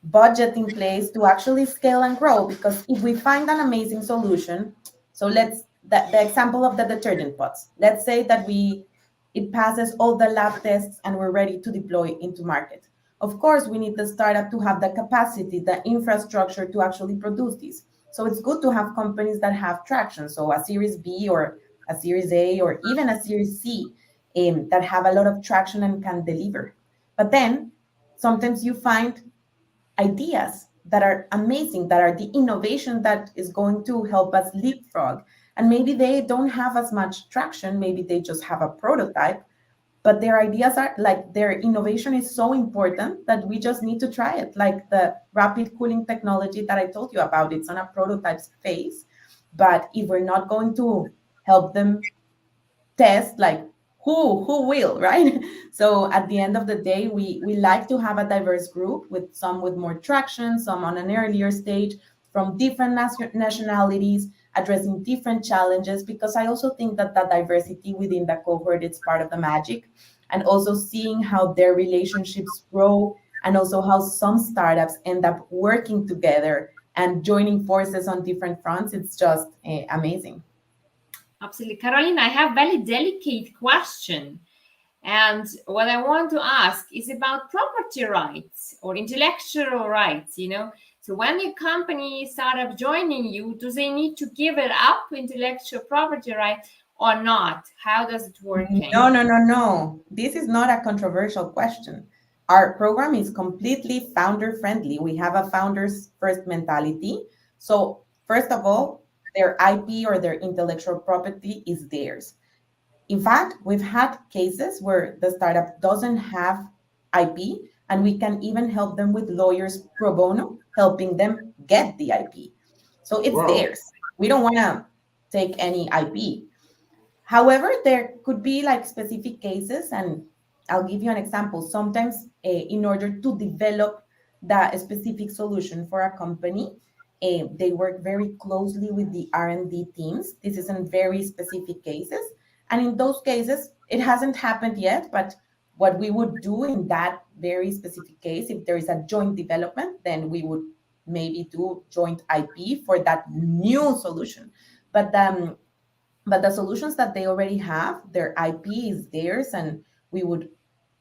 S5: budget in place to actually scale and grow. Because if we find an amazing solution, so the example of the detergent pots, let's say that it passes all the lab tests and we're ready to deploy into market. Of course, we need the startup to have the capacity, the infrastructure to actually produce these. So it's good to have companies that have traction. So a Series B or a Series A or even a Series C that have a lot of traction and can deliver. But then sometimes you find ideas that are amazing, that are the innovation that is going to help us leapfrog. And maybe they don't have as much traction. Maybe they just have a prototype, but their ideas are like, their innovation is so important that we just need to try it. Like the rapid cooling technology that I told you about, it's on a prototype phase. But if we're not going to help them test, like who will, right? So at the end of the day, we like to have a diverse group, with some with more traction, some on an earlier stage, from different nationalities, addressing different challenges, because I also think that diversity within the cohort is part of the magic, and also seeing how their relationships grow, and also how some startups end up working together and joining forces on different fronts. It's just amazing.
S4: Absolutely. Carolina, I have a very delicate question. And what I want to ask is about property rights or intellectual rights, So when a company startup joining you, do they need to give it up, intellectual property rights, or not? How does it work?
S5: No. This is not a controversial question. Our program is completely founder friendly. We have a founders first mentality. So first of all, their IP or their intellectual property is theirs. In fact, we've had cases where the startup doesn't have IP, and we can even help them with lawyers pro bono, helping them get the IP. So it's theirs. We don't want to take any IP. However, there could be like specific cases, and I'll give you an example. Sometimes in order to develop the specific solution for a company, they work very closely with the R&D teams. This is in very specific cases. And in those cases, it hasn't happened yet, but what we would do in that very specific case, if there is a joint development, then we would maybe do joint IP for that new solution. But the solutions that they already have, their IP is theirs, and we would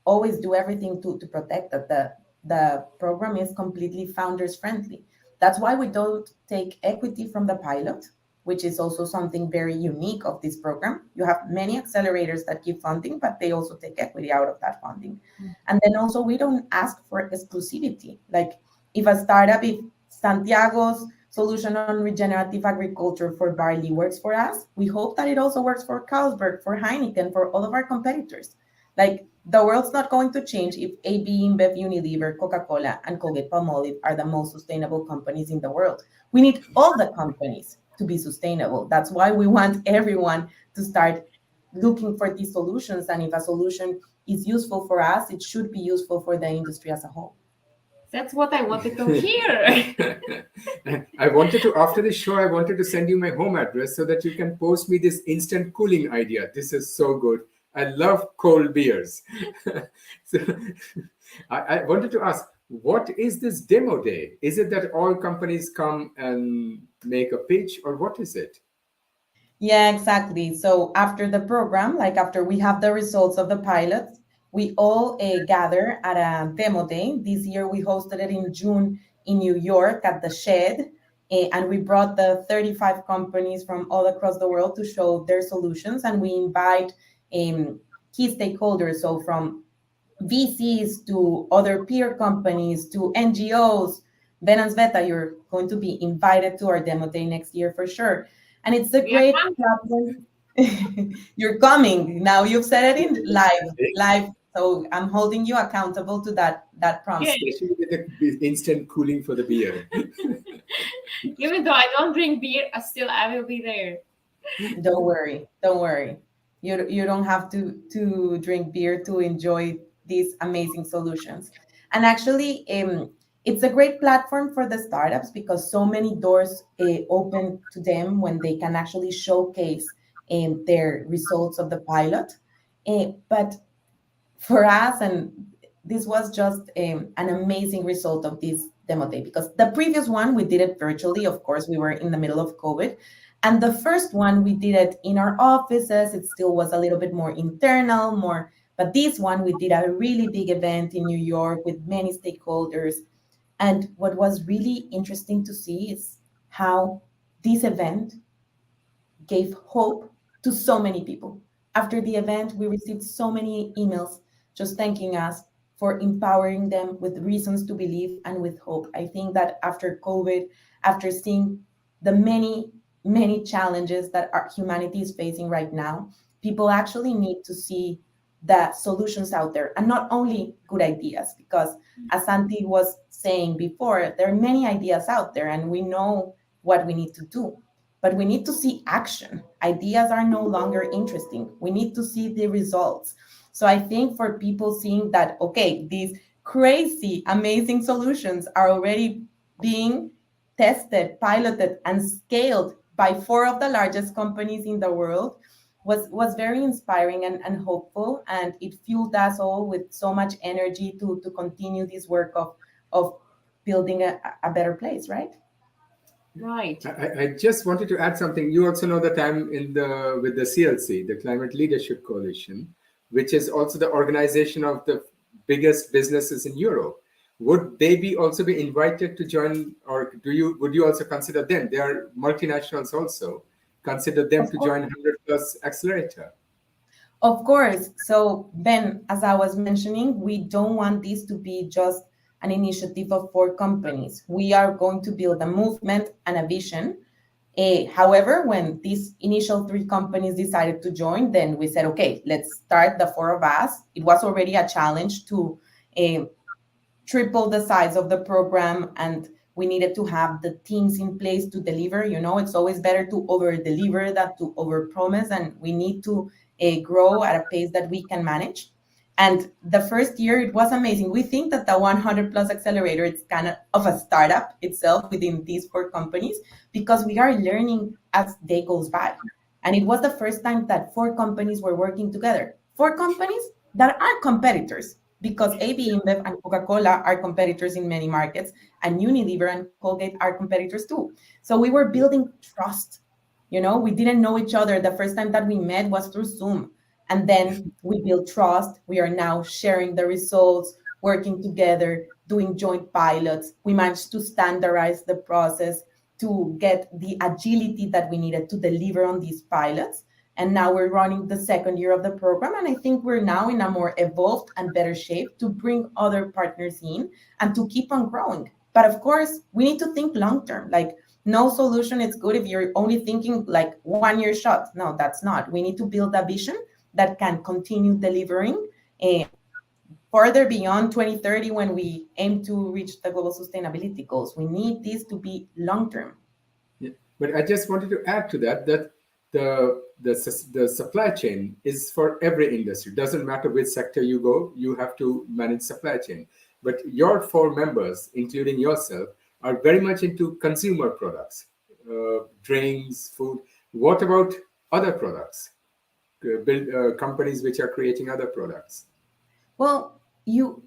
S5: always do everything to protect that. The program is completely founders friendly. That's why we don't take equity from the pilot, which is also something very unique of this program. You have many accelerators that give funding, but they also take equity out of that funding. And then also we don't ask for exclusivity. Like if Santiago's solution on regenerative agriculture for barley works for us, we hope that it also works for Carlsberg, for Heineken, for all of our competitors. Like the world's not going to change if ABInBev, Unilever, Coca-Cola, and Colgate-Palmolive are the most sustainable companies in the world. We need all the companies to be sustainable. That's why we want everyone to start looking for these solutions. And if a solution is useful for us, it should be useful for the industry as a whole.
S4: That's what I wanted to hear.
S3: After the show, I wanted to send you my home address so that you can post me this instant cooling idea. This is so good. I love cold beers. So I wanted to ask, what is this demo day? Is it that all companies come and make a pitch, or what is it?
S5: Yeah, exactly. So after the program, like after we have the results of the pilots, we all gather at a demo day. This year we hosted it in June in New York at the Shed, and we brought the 35 companies from all across the world to show their solutions, and we invite key stakeholders, so from VCs to other peer companies to NGOs. Ben and Sveta, you're going to be invited to our demo day next year for sure. And it's a great platform. You're coming. Now you've said it in live. So I'm holding you accountable to that promise.
S3: Especially with the instant cooling for the beer.
S4: Even though I don't drink beer, I will be there.
S5: Don't worry. You don't have to drink beer to enjoy these amazing solutions. And actually, it's a great platform for the startups because so many doors open to them when they can actually showcase their results of the pilot. But for us, and this was just an amazing result of this demo day, because the previous one, we did it virtually. Of course, we were in the middle of COVID. And the first one, we did it in our offices. It still was a little bit more internal, but this one, we did a really big event in New York with many stakeholders. And what was really interesting to see is how this event gave hope to so many people. After the event, we received so many emails just thanking us for empowering them with reasons to believe and with hope. I think that after COVID, after seeing the many challenges that our humanity is facing right now, people actually need to see the solutions out there, and not only good ideas, because as Santi was saying before, there are many ideas out there and we know what we need to do, but we need to see action. Ideas are no longer interesting. We need to see the results. So I think for people seeing that, okay, these crazy, amazing solutions are already being tested, piloted, and scaled by 4 of the largest companies in the world was very inspiring and hopeful, and it fueled us all with so much energy to continue this work of building a better place, right?
S4: Right.
S3: I just wanted to add something. You also know that I'm with the CLC, the Climate Leadership Coalition, which is also the organization of the biggest businesses in Europe. Would they also be invited to join, or would you also consider them? They are multinationals also. Consider them to join 100+ Accelerator.
S5: Of course. So Ben, as I was mentioning, we don't want this to be just an initiative of 4 companies. We are going to build a movement and a vision. However, when these initial 3 companies decided to join, then we said, okay, let's start the 4 of us. It was already a challenge to triple the size of the program, and we needed to have the teams in place to deliver. It's always better to over-deliver than to over-promise, and we need to grow at a pace that we can manage. And the first year, it was amazing. We think that the 100+ Accelerator is kind of a startup itself within these 4 companies, because we are learning as day goes by. And it was the first time that 4 companies were working together. 4 companies that are competitors. because ABInBev and Coca-Cola are competitors in many markets, and Unilever and Colgate are competitors too. So we were building trust. You know, we didn't know each other. The first time that we met was through Zoom. And then we built trust. We are now sharing the results, working together, doing joint pilots. We managed to standardize the process to get the agility that we needed to deliver on these pilots. And now we're running the second year of the program. And I think we're now in a more evolved and better shape to bring other partners in and to keep on growing. But of course, we need to think long term. Like, no solution is good if you're only thinking like 1 year shot. No, that's not. We need to build a vision that can continue delivering further beyond 2030 when we aim to reach the global sustainability goals. We need this to be long term.
S3: Yeah. But I just wanted to add to that the supply chain is for every industry. Doesn't matter which sector you go, you have to manage supply chain. But your 4 members, including yourself, are very much into consumer products, drinks, food. What about other products? Companies which are creating other products?
S5: Well, you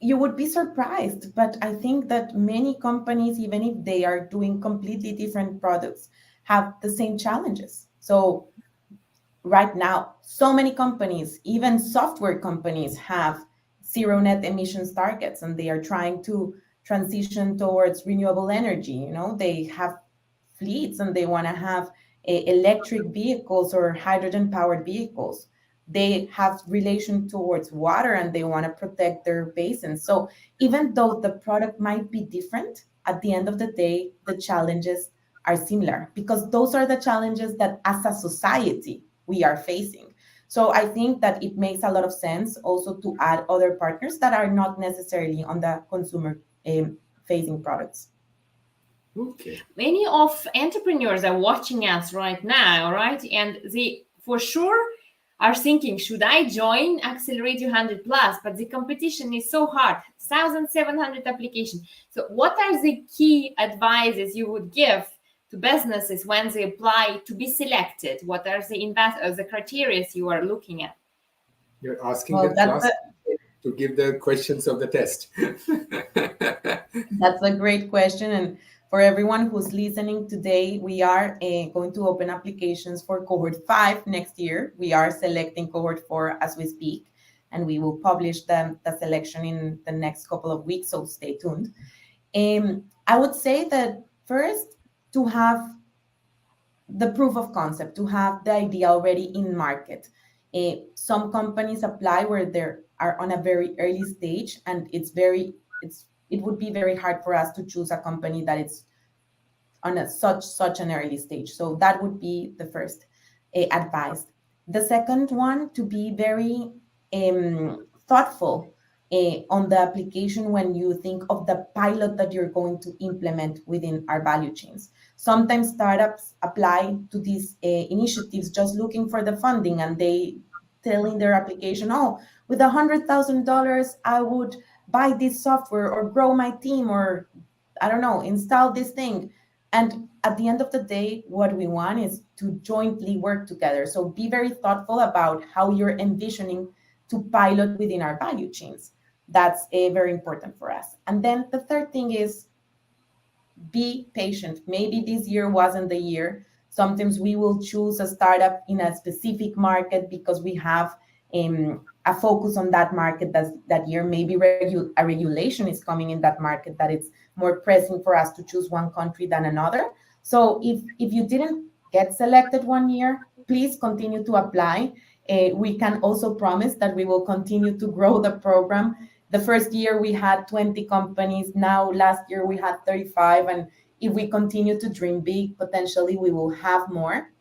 S5: would be surprised, but I think that many companies, even if they are doing completely different products, have the same challenges. So right now, so many companies, even software companies, have zero net emissions targets, and they are trying to transition towards renewable energy. You know, they have fleets and they want to have electric vehicles or hydrogen powered vehicles. They have relation towards water and they want to protect their basins. So even though the product might be different, at the end of the day, the challenges are similar, because those are the challenges that as a society we are facing. So I think that it makes a lot of sense also to add other partners that are not necessarily on the consumer facing products.
S3: Okay.
S4: Many of entrepreneurs are watching us right now, right? And they for sure are thinking, should I join Accelerator 100 Plus? But the competition is so hard, 1,700 applications. So what are the key advices you would give to businesses when they apply to be selected? What are the criteria you are looking at?
S3: You're asking them to give the questions of the test.
S5: That's a great question. And for everyone who's listening today, we are going to open applications for cohort 5 next year. We are selecting cohort 4 as we speak, and we will publish the selection in the next couple of weeks, so stay tuned. I would say that first, to have the proof of concept, to have the idea already in market. Some companies apply where they are on a very early stage, and it would be very hard for us to choose a company that is on such an early stage. So that would be the first advice. The second one, to be very thoughtful on the application when you think of the pilot that you're going to implement within our value chains. Sometimes startups apply to these initiatives just looking for the funding, and they tell in their application, oh, with $100,000, I would buy this software or grow my team or, I don't know, install this thing. And at the end of the day, what we want is to jointly work together. So be very thoughtful about how you're envisioning to pilot within our value chains. That's very important for us. And then the third thing is be patient. Maybe this year wasn't the year. Sometimes we will choose a startup in a specific market because we have a focus on that market that year. Maybe a regulation is coming in that market that it's more pressing for us to choose one country than another. So if you didn't get selected one year, please continue to apply. We can also promise that we will continue to grow the program. The first year we had 20 companies. Now last year we had 35. And if we continue to dream big, potentially we will have more.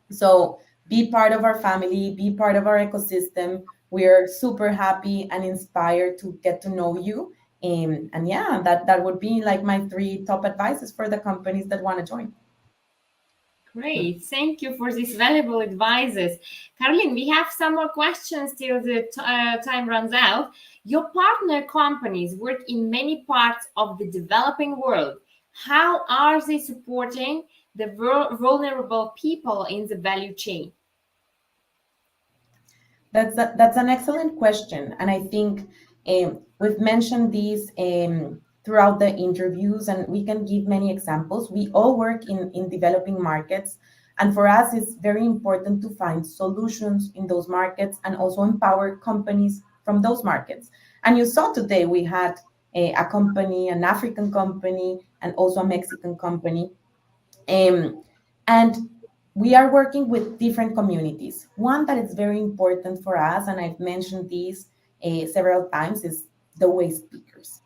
S5: So be part of our family, be part of our ecosystem. We're super happy and inspired to get to know you. And yeah, that would be like my 3 top advices for the companies that want to join.
S4: Great. Thank you for these valuable advices. Caroline, we have some more questions till the time runs out. Your partner companies work in many parts of the developing world. How are they supporting the vulnerable people in the value chain?
S5: That's an excellent question. And I think We've mentioned these throughout the interviews, and we can give many examples. We all work in developing markets, and for us, it's very important to find solutions in those markets and also empower companies from those markets. And you saw today we had a company, an African company, and also a Mexican company. And we are working with different communities. One that is very important for us, and I've mentioned this several times, is the waste speakers.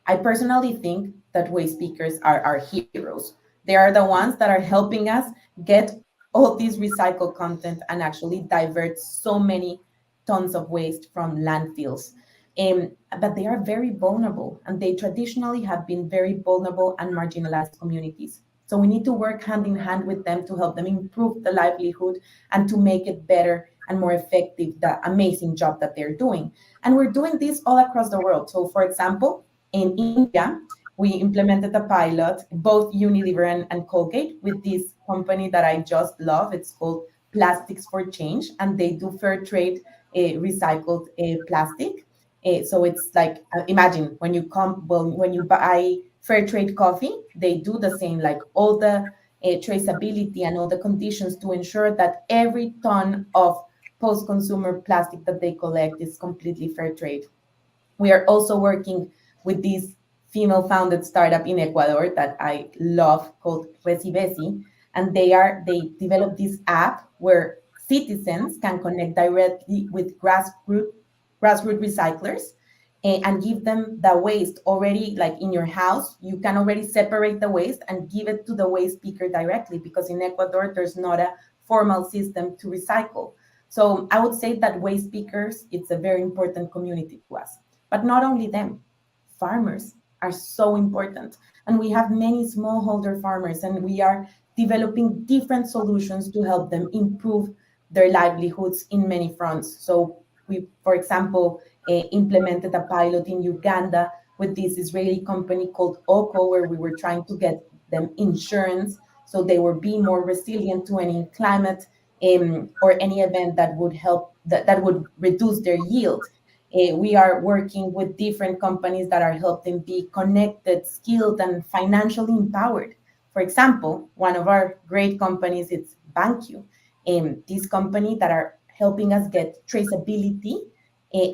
S5: I personally think that waste speakers are our heroes. They are the ones that are helping us get all this recycled content and actually divert so many tons of waste from landfills. But they are very vulnerable, and they traditionally have been very vulnerable and marginalized communities. So we need to work hand in hand with them to help them improve the livelihood and to make it better and more effective, the amazing job that they're doing. And we're doing this all across the world. So for example, in India, we implemented a pilot, both Unilever and Colgate, with this company that I just love. It's called Plastics for Change, and they do fair trade recycled plastic. So it's like, imagine when you buy fair trade coffee, they do the same, like all the traceability and all the conditions to ensure that every ton of post-consumer plastic that they collect is completely fair trade. We are also working with this female-founded startup in Ecuador that I love called Recibesi, and they developed this app where citizens can connect directly with grassroots recyclers and give them the waste already, like in your house. You can already separate the waste and give it to the waste picker directly, because in Ecuador, there's not a formal system to recycle. So I would say that waste pickers, it's a very important community to us. But not only them, farmers are so important. And we have many smallholder farmers, and we are developing different solutions to help them improve their livelihoods in many fronts. So we, for example, implemented a pilot in Uganda with this Israeli company called Oko, where we were trying to get them insurance so they were being more resilient to any climate or any event that would help, that would reduce their yield. We are working with different companies that are helping be connected, skilled, and financially empowered. For example, one of our great companies is BanQ, this company that are helping us get traceability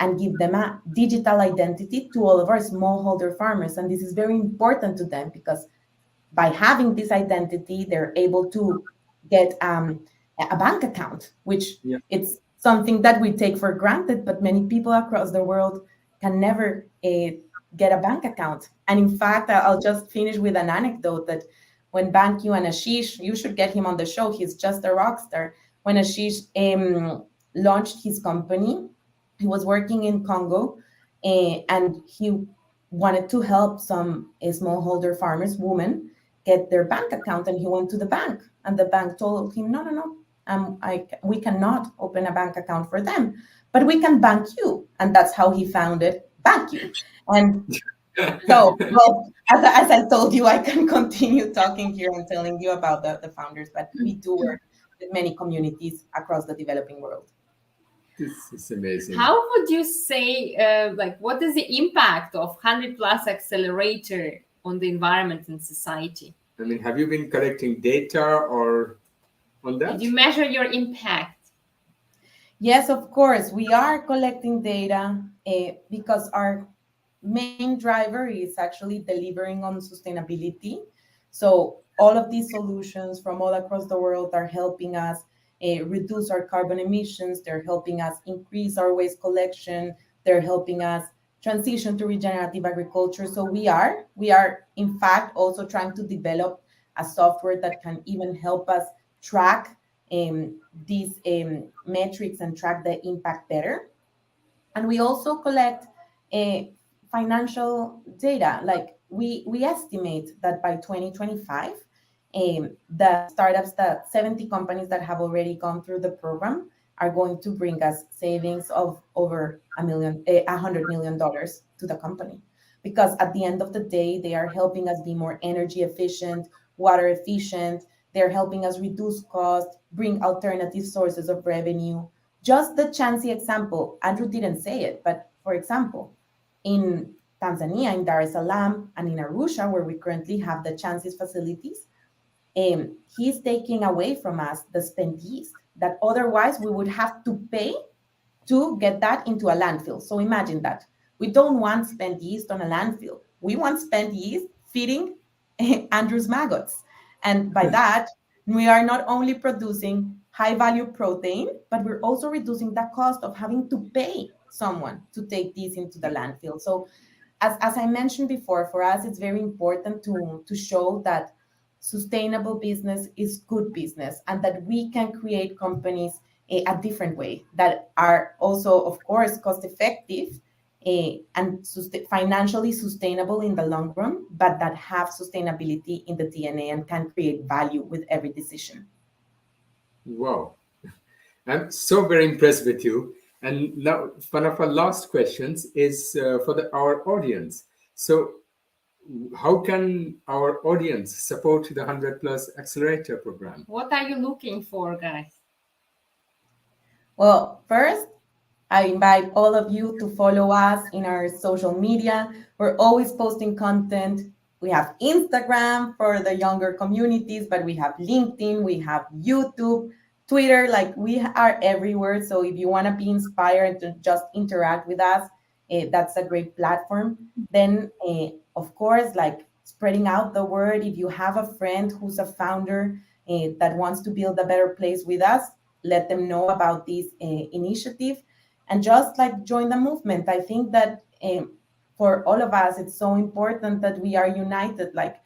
S5: and give them a digital identity to all of our smallholder farmers. And this is very important to them, because by having this identity, they're able to get a bank account, which it's something that we take for granted, but many people across the world can never get a bank account. And in fact, I'll just finish with an anecdote that when BanQ and Ashish, you should get him on the show, he's just a rock star. When Ashish launched his company, he was working in Congo, and he wanted to help some smallholder farmers, women, get their bank account. And he went to the bank, and the bank told him, no, we cannot open a bank account for them, but we can bank you. And that's how he founded BanQ. And so, well, as I told you, I can continue talking here and telling you about the founders, but we do work with many communities across the developing world.
S3: This is amazing.
S4: How would you say, what is the impact of 100 Plus Accelerator on the environment and society?
S3: I mean, have you been collecting data or on that?
S4: Did you measure your impact?
S5: Yes, of course. We are collecting data because our main driver is actually delivering on sustainability. So all of these solutions from all across the world are helping us reduce our carbon emissions. They're helping us increase our waste collection. They're helping us transition to regenerative agriculture. So we are in fact also trying to develop a software that can even help us track these metrics and track the impact better. And we also collect financial data. Like we estimate that by 2025, the startups, the 70 companies that have already gone through the program are going to bring us savings of over $100 million to the company. Because at the end of the day, they are helping us be more energy efficient, water efficient. They're helping us reduce cost, bring alternative sources of revenue. Just the Chanzi example, Andrew didn't say it, but for example, in Tanzania, in Dar es Salaam, and in Arusha, where we currently have the Chanzi's facilities, he's taking away from us the spent yeast that otherwise we would have to pay to get that into a landfill. So imagine that. We don't want spent yeast on a landfill. We want spent yeast feeding Andrew's maggots. And by that, we are not only producing high value protein, but we're also reducing the cost of having to pay someone to take these into the landfill. So as I mentioned before, for us, it's very important to show that sustainable business is good business and that we can create companies a different way that are also, of course, cost effective and financially sustainable in the long run, but that have sustainability in the DNA and can create value with every decision.
S3: Wow. I'm so very impressed with you. And now one of our last questions is for our audience. So how can our audience support the 100 Plus Accelerator program?
S4: What are you looking for, guys?
S5: Well, first, I invite all of you to follow us in our social media. We're always posting content. We have Instagram for the younger communities, but we have LinkedIn, we have YouTube, Twitter, like we are everywhere. So if you want to be inspired to just interact with us, that's a great platform. Then, of course, like spreading out the word. If you have a friend who's a founder that wants to build a better place with us, let them know about this initiative and just like join the movement. I think that for all of us, it's so important that we are united. Like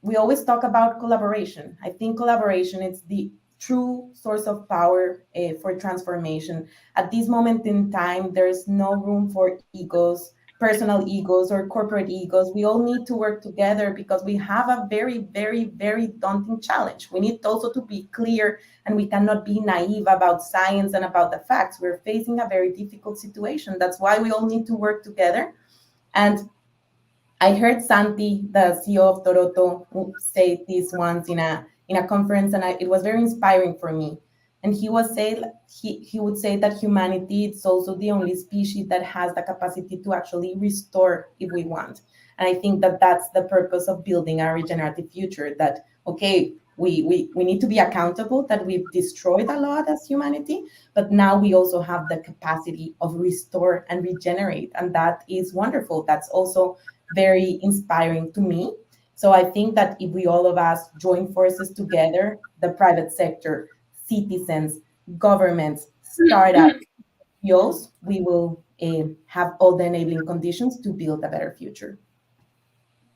S5: we always talk about collaboration. I think collaboration is the true source of power for transformation. At this moment in time, there's no room for egos, personal egos or corporate egos. We all need to work together because we have a very, very, very daunting challenge. We need also to be clear and we cannot be naive about science and about the facts. We're facing a very difficult situation. That's why we all need to work together. And I heard Santi, the CEO of Toroto, say this once in a conference, and it was very inspiring for me. And he would say that humanity is also the only species that has the capacity to actually restore if we want. And I think that that's the purpose of building a regenerative future. That okay, we need to be accountable that we've destroyed a lot as humanity, but now we also have the capacity of restore and regenerate, and that is wonderful. That's also very inspiring to me. So I think that if we all of us join forces together, the private sector, citizens, governments, startups, NGOs, we will have all the enabling conditions to build a better future.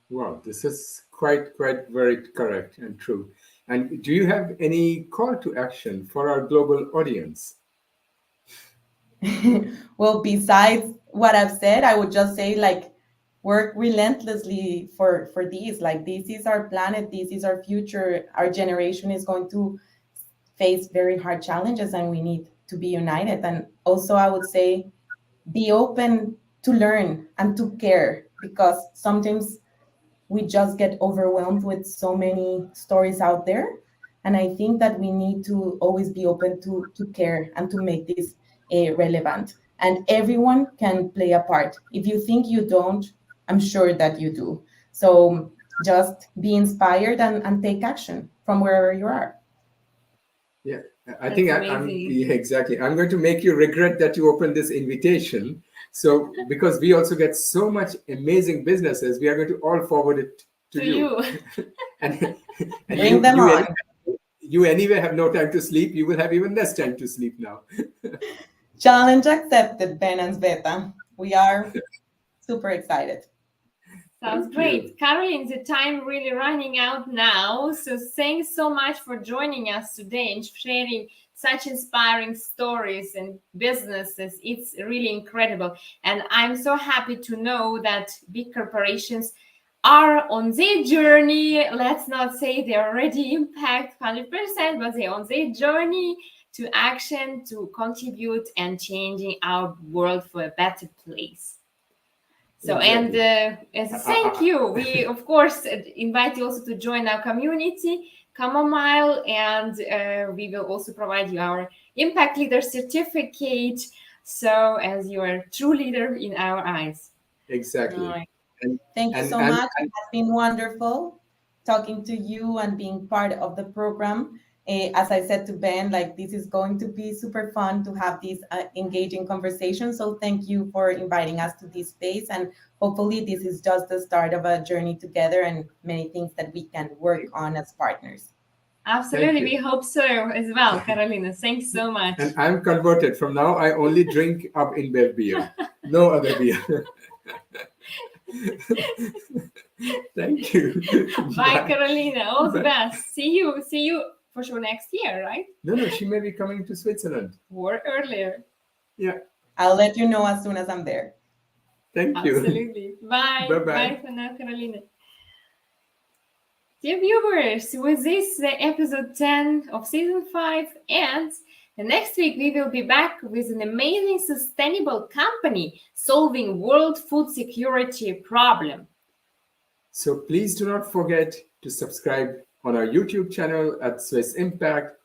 S3: Wow, this is quite very correct and true. And do you have any call to action for our global audience?
S5: Well, besides what I've said, I would just say like work relentlessly for this. Like this is our planet, this is our future. Our generation is going to face very hard challenges and we need to be united. And also I would say be open to learn and to care, because sometimes we just get overwhelmed with so many stories out there. And I think that we need to always be open to care and to make this relevant. And everyone can play a part. If you think you don't, I'm sure that you do. So just be inspired and take action from wherever you are.
S3: Yeah, I think yeah, exactly. I'm going to make you regret that you opened this invitation. So because we also get so much amazing businesses, we are going to all forward it to you. and
S5: Bring them on.
S3: You anyway have no time to sleep. You will have even less time to sleep now.
S5: Challenge accepted, Ben and Sveta. We are super excited.
S4: Sounds great. Caroline, the time really running out now. So thanks so much for joining us today and sharing such inspiring stories and businesses. It's really incredible. And I'm so happy to know that big corporations are on their journey. Let's not say they already impact 100%, but they're on their journey to action, to contribute and changing our world for a better place. So, exactly. And as a thank you, we of course invite you also to join our community, Chamomile, and we will also provide you our Impact Leader certificate. so as you are a true leader in our eyes.
S3: Exactly.
S4: Right.
S5: Thank you so
S3: and-
S5: much. It has been wonderful talking to you and being part of the program. As I said to Ben, like this is going to be super fun to have these engaging conversations. So thank you for inviting us to this space. And hopefully this is just the start of a journey together and many things that we can work on as partners.
S4: Absolutely, we hope so as well, Carolina. Thanks so much.
S3: And I'm converted. From now, I only drink ABInBev beer, no other beer. Thank you.
S4: Bye, Carolina. All the best. See you for sure next year, right?
S3: No, she may be coming to Switzerland.
S4: Or earlier.
S3: Yeah.
S5: I'll let you know as soon as I'm there.
S3: Thank you.
S4: Absolutely. Bye.
S3: Bye-bye.
S4: Bye for now, Carolina. Dear viewers, with this episode 10 of season 5 ends. And next week we will be back with an amazing sustainable company solving world food security problem.
S3: So please do not forget to subscribe on our YouTube channel at Swiss Impact.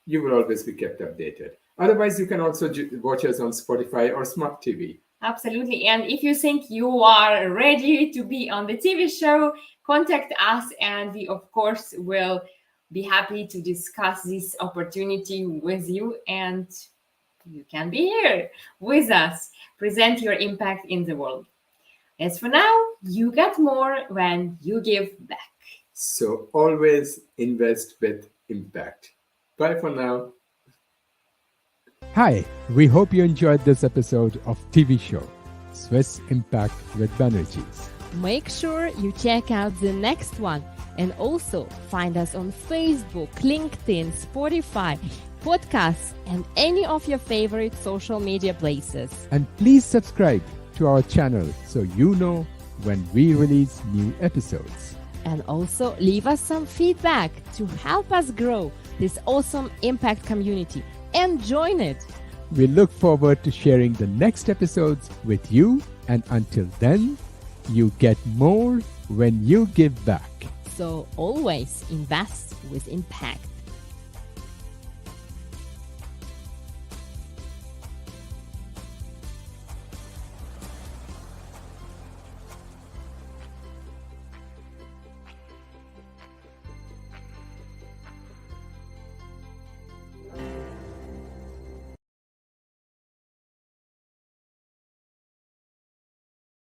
S3: You will always be kept updated. Otherwise, you can also watch us on Spotify or Smart TV.
S4: Absolutely. And if you think you are ready to be on the TV show, contact us and we, of course, will be happy to discuss this opportunity with you. And you can be here with us, present your impact in the world. As for now, you get more when you give back.
S3: So always invest with impact. Bye for now.
S2: Hi, we hope you enjoyed this episode of TV show Swiss Impact with Banerjee.
S1: Make sure you check out the next one and also find us on Facebook, LinkedIn, Spotify, podcasts, and any of your favorite social media places.
S2: And please subscribe to our channel so you know when we release new episodes.
S1: And also leave us some feedback to help us grow this awesome impact community and join it.
S2: We look forward to sharing the next episodes with you, and until then, you get more when you give back.
S1: So always invest with impact.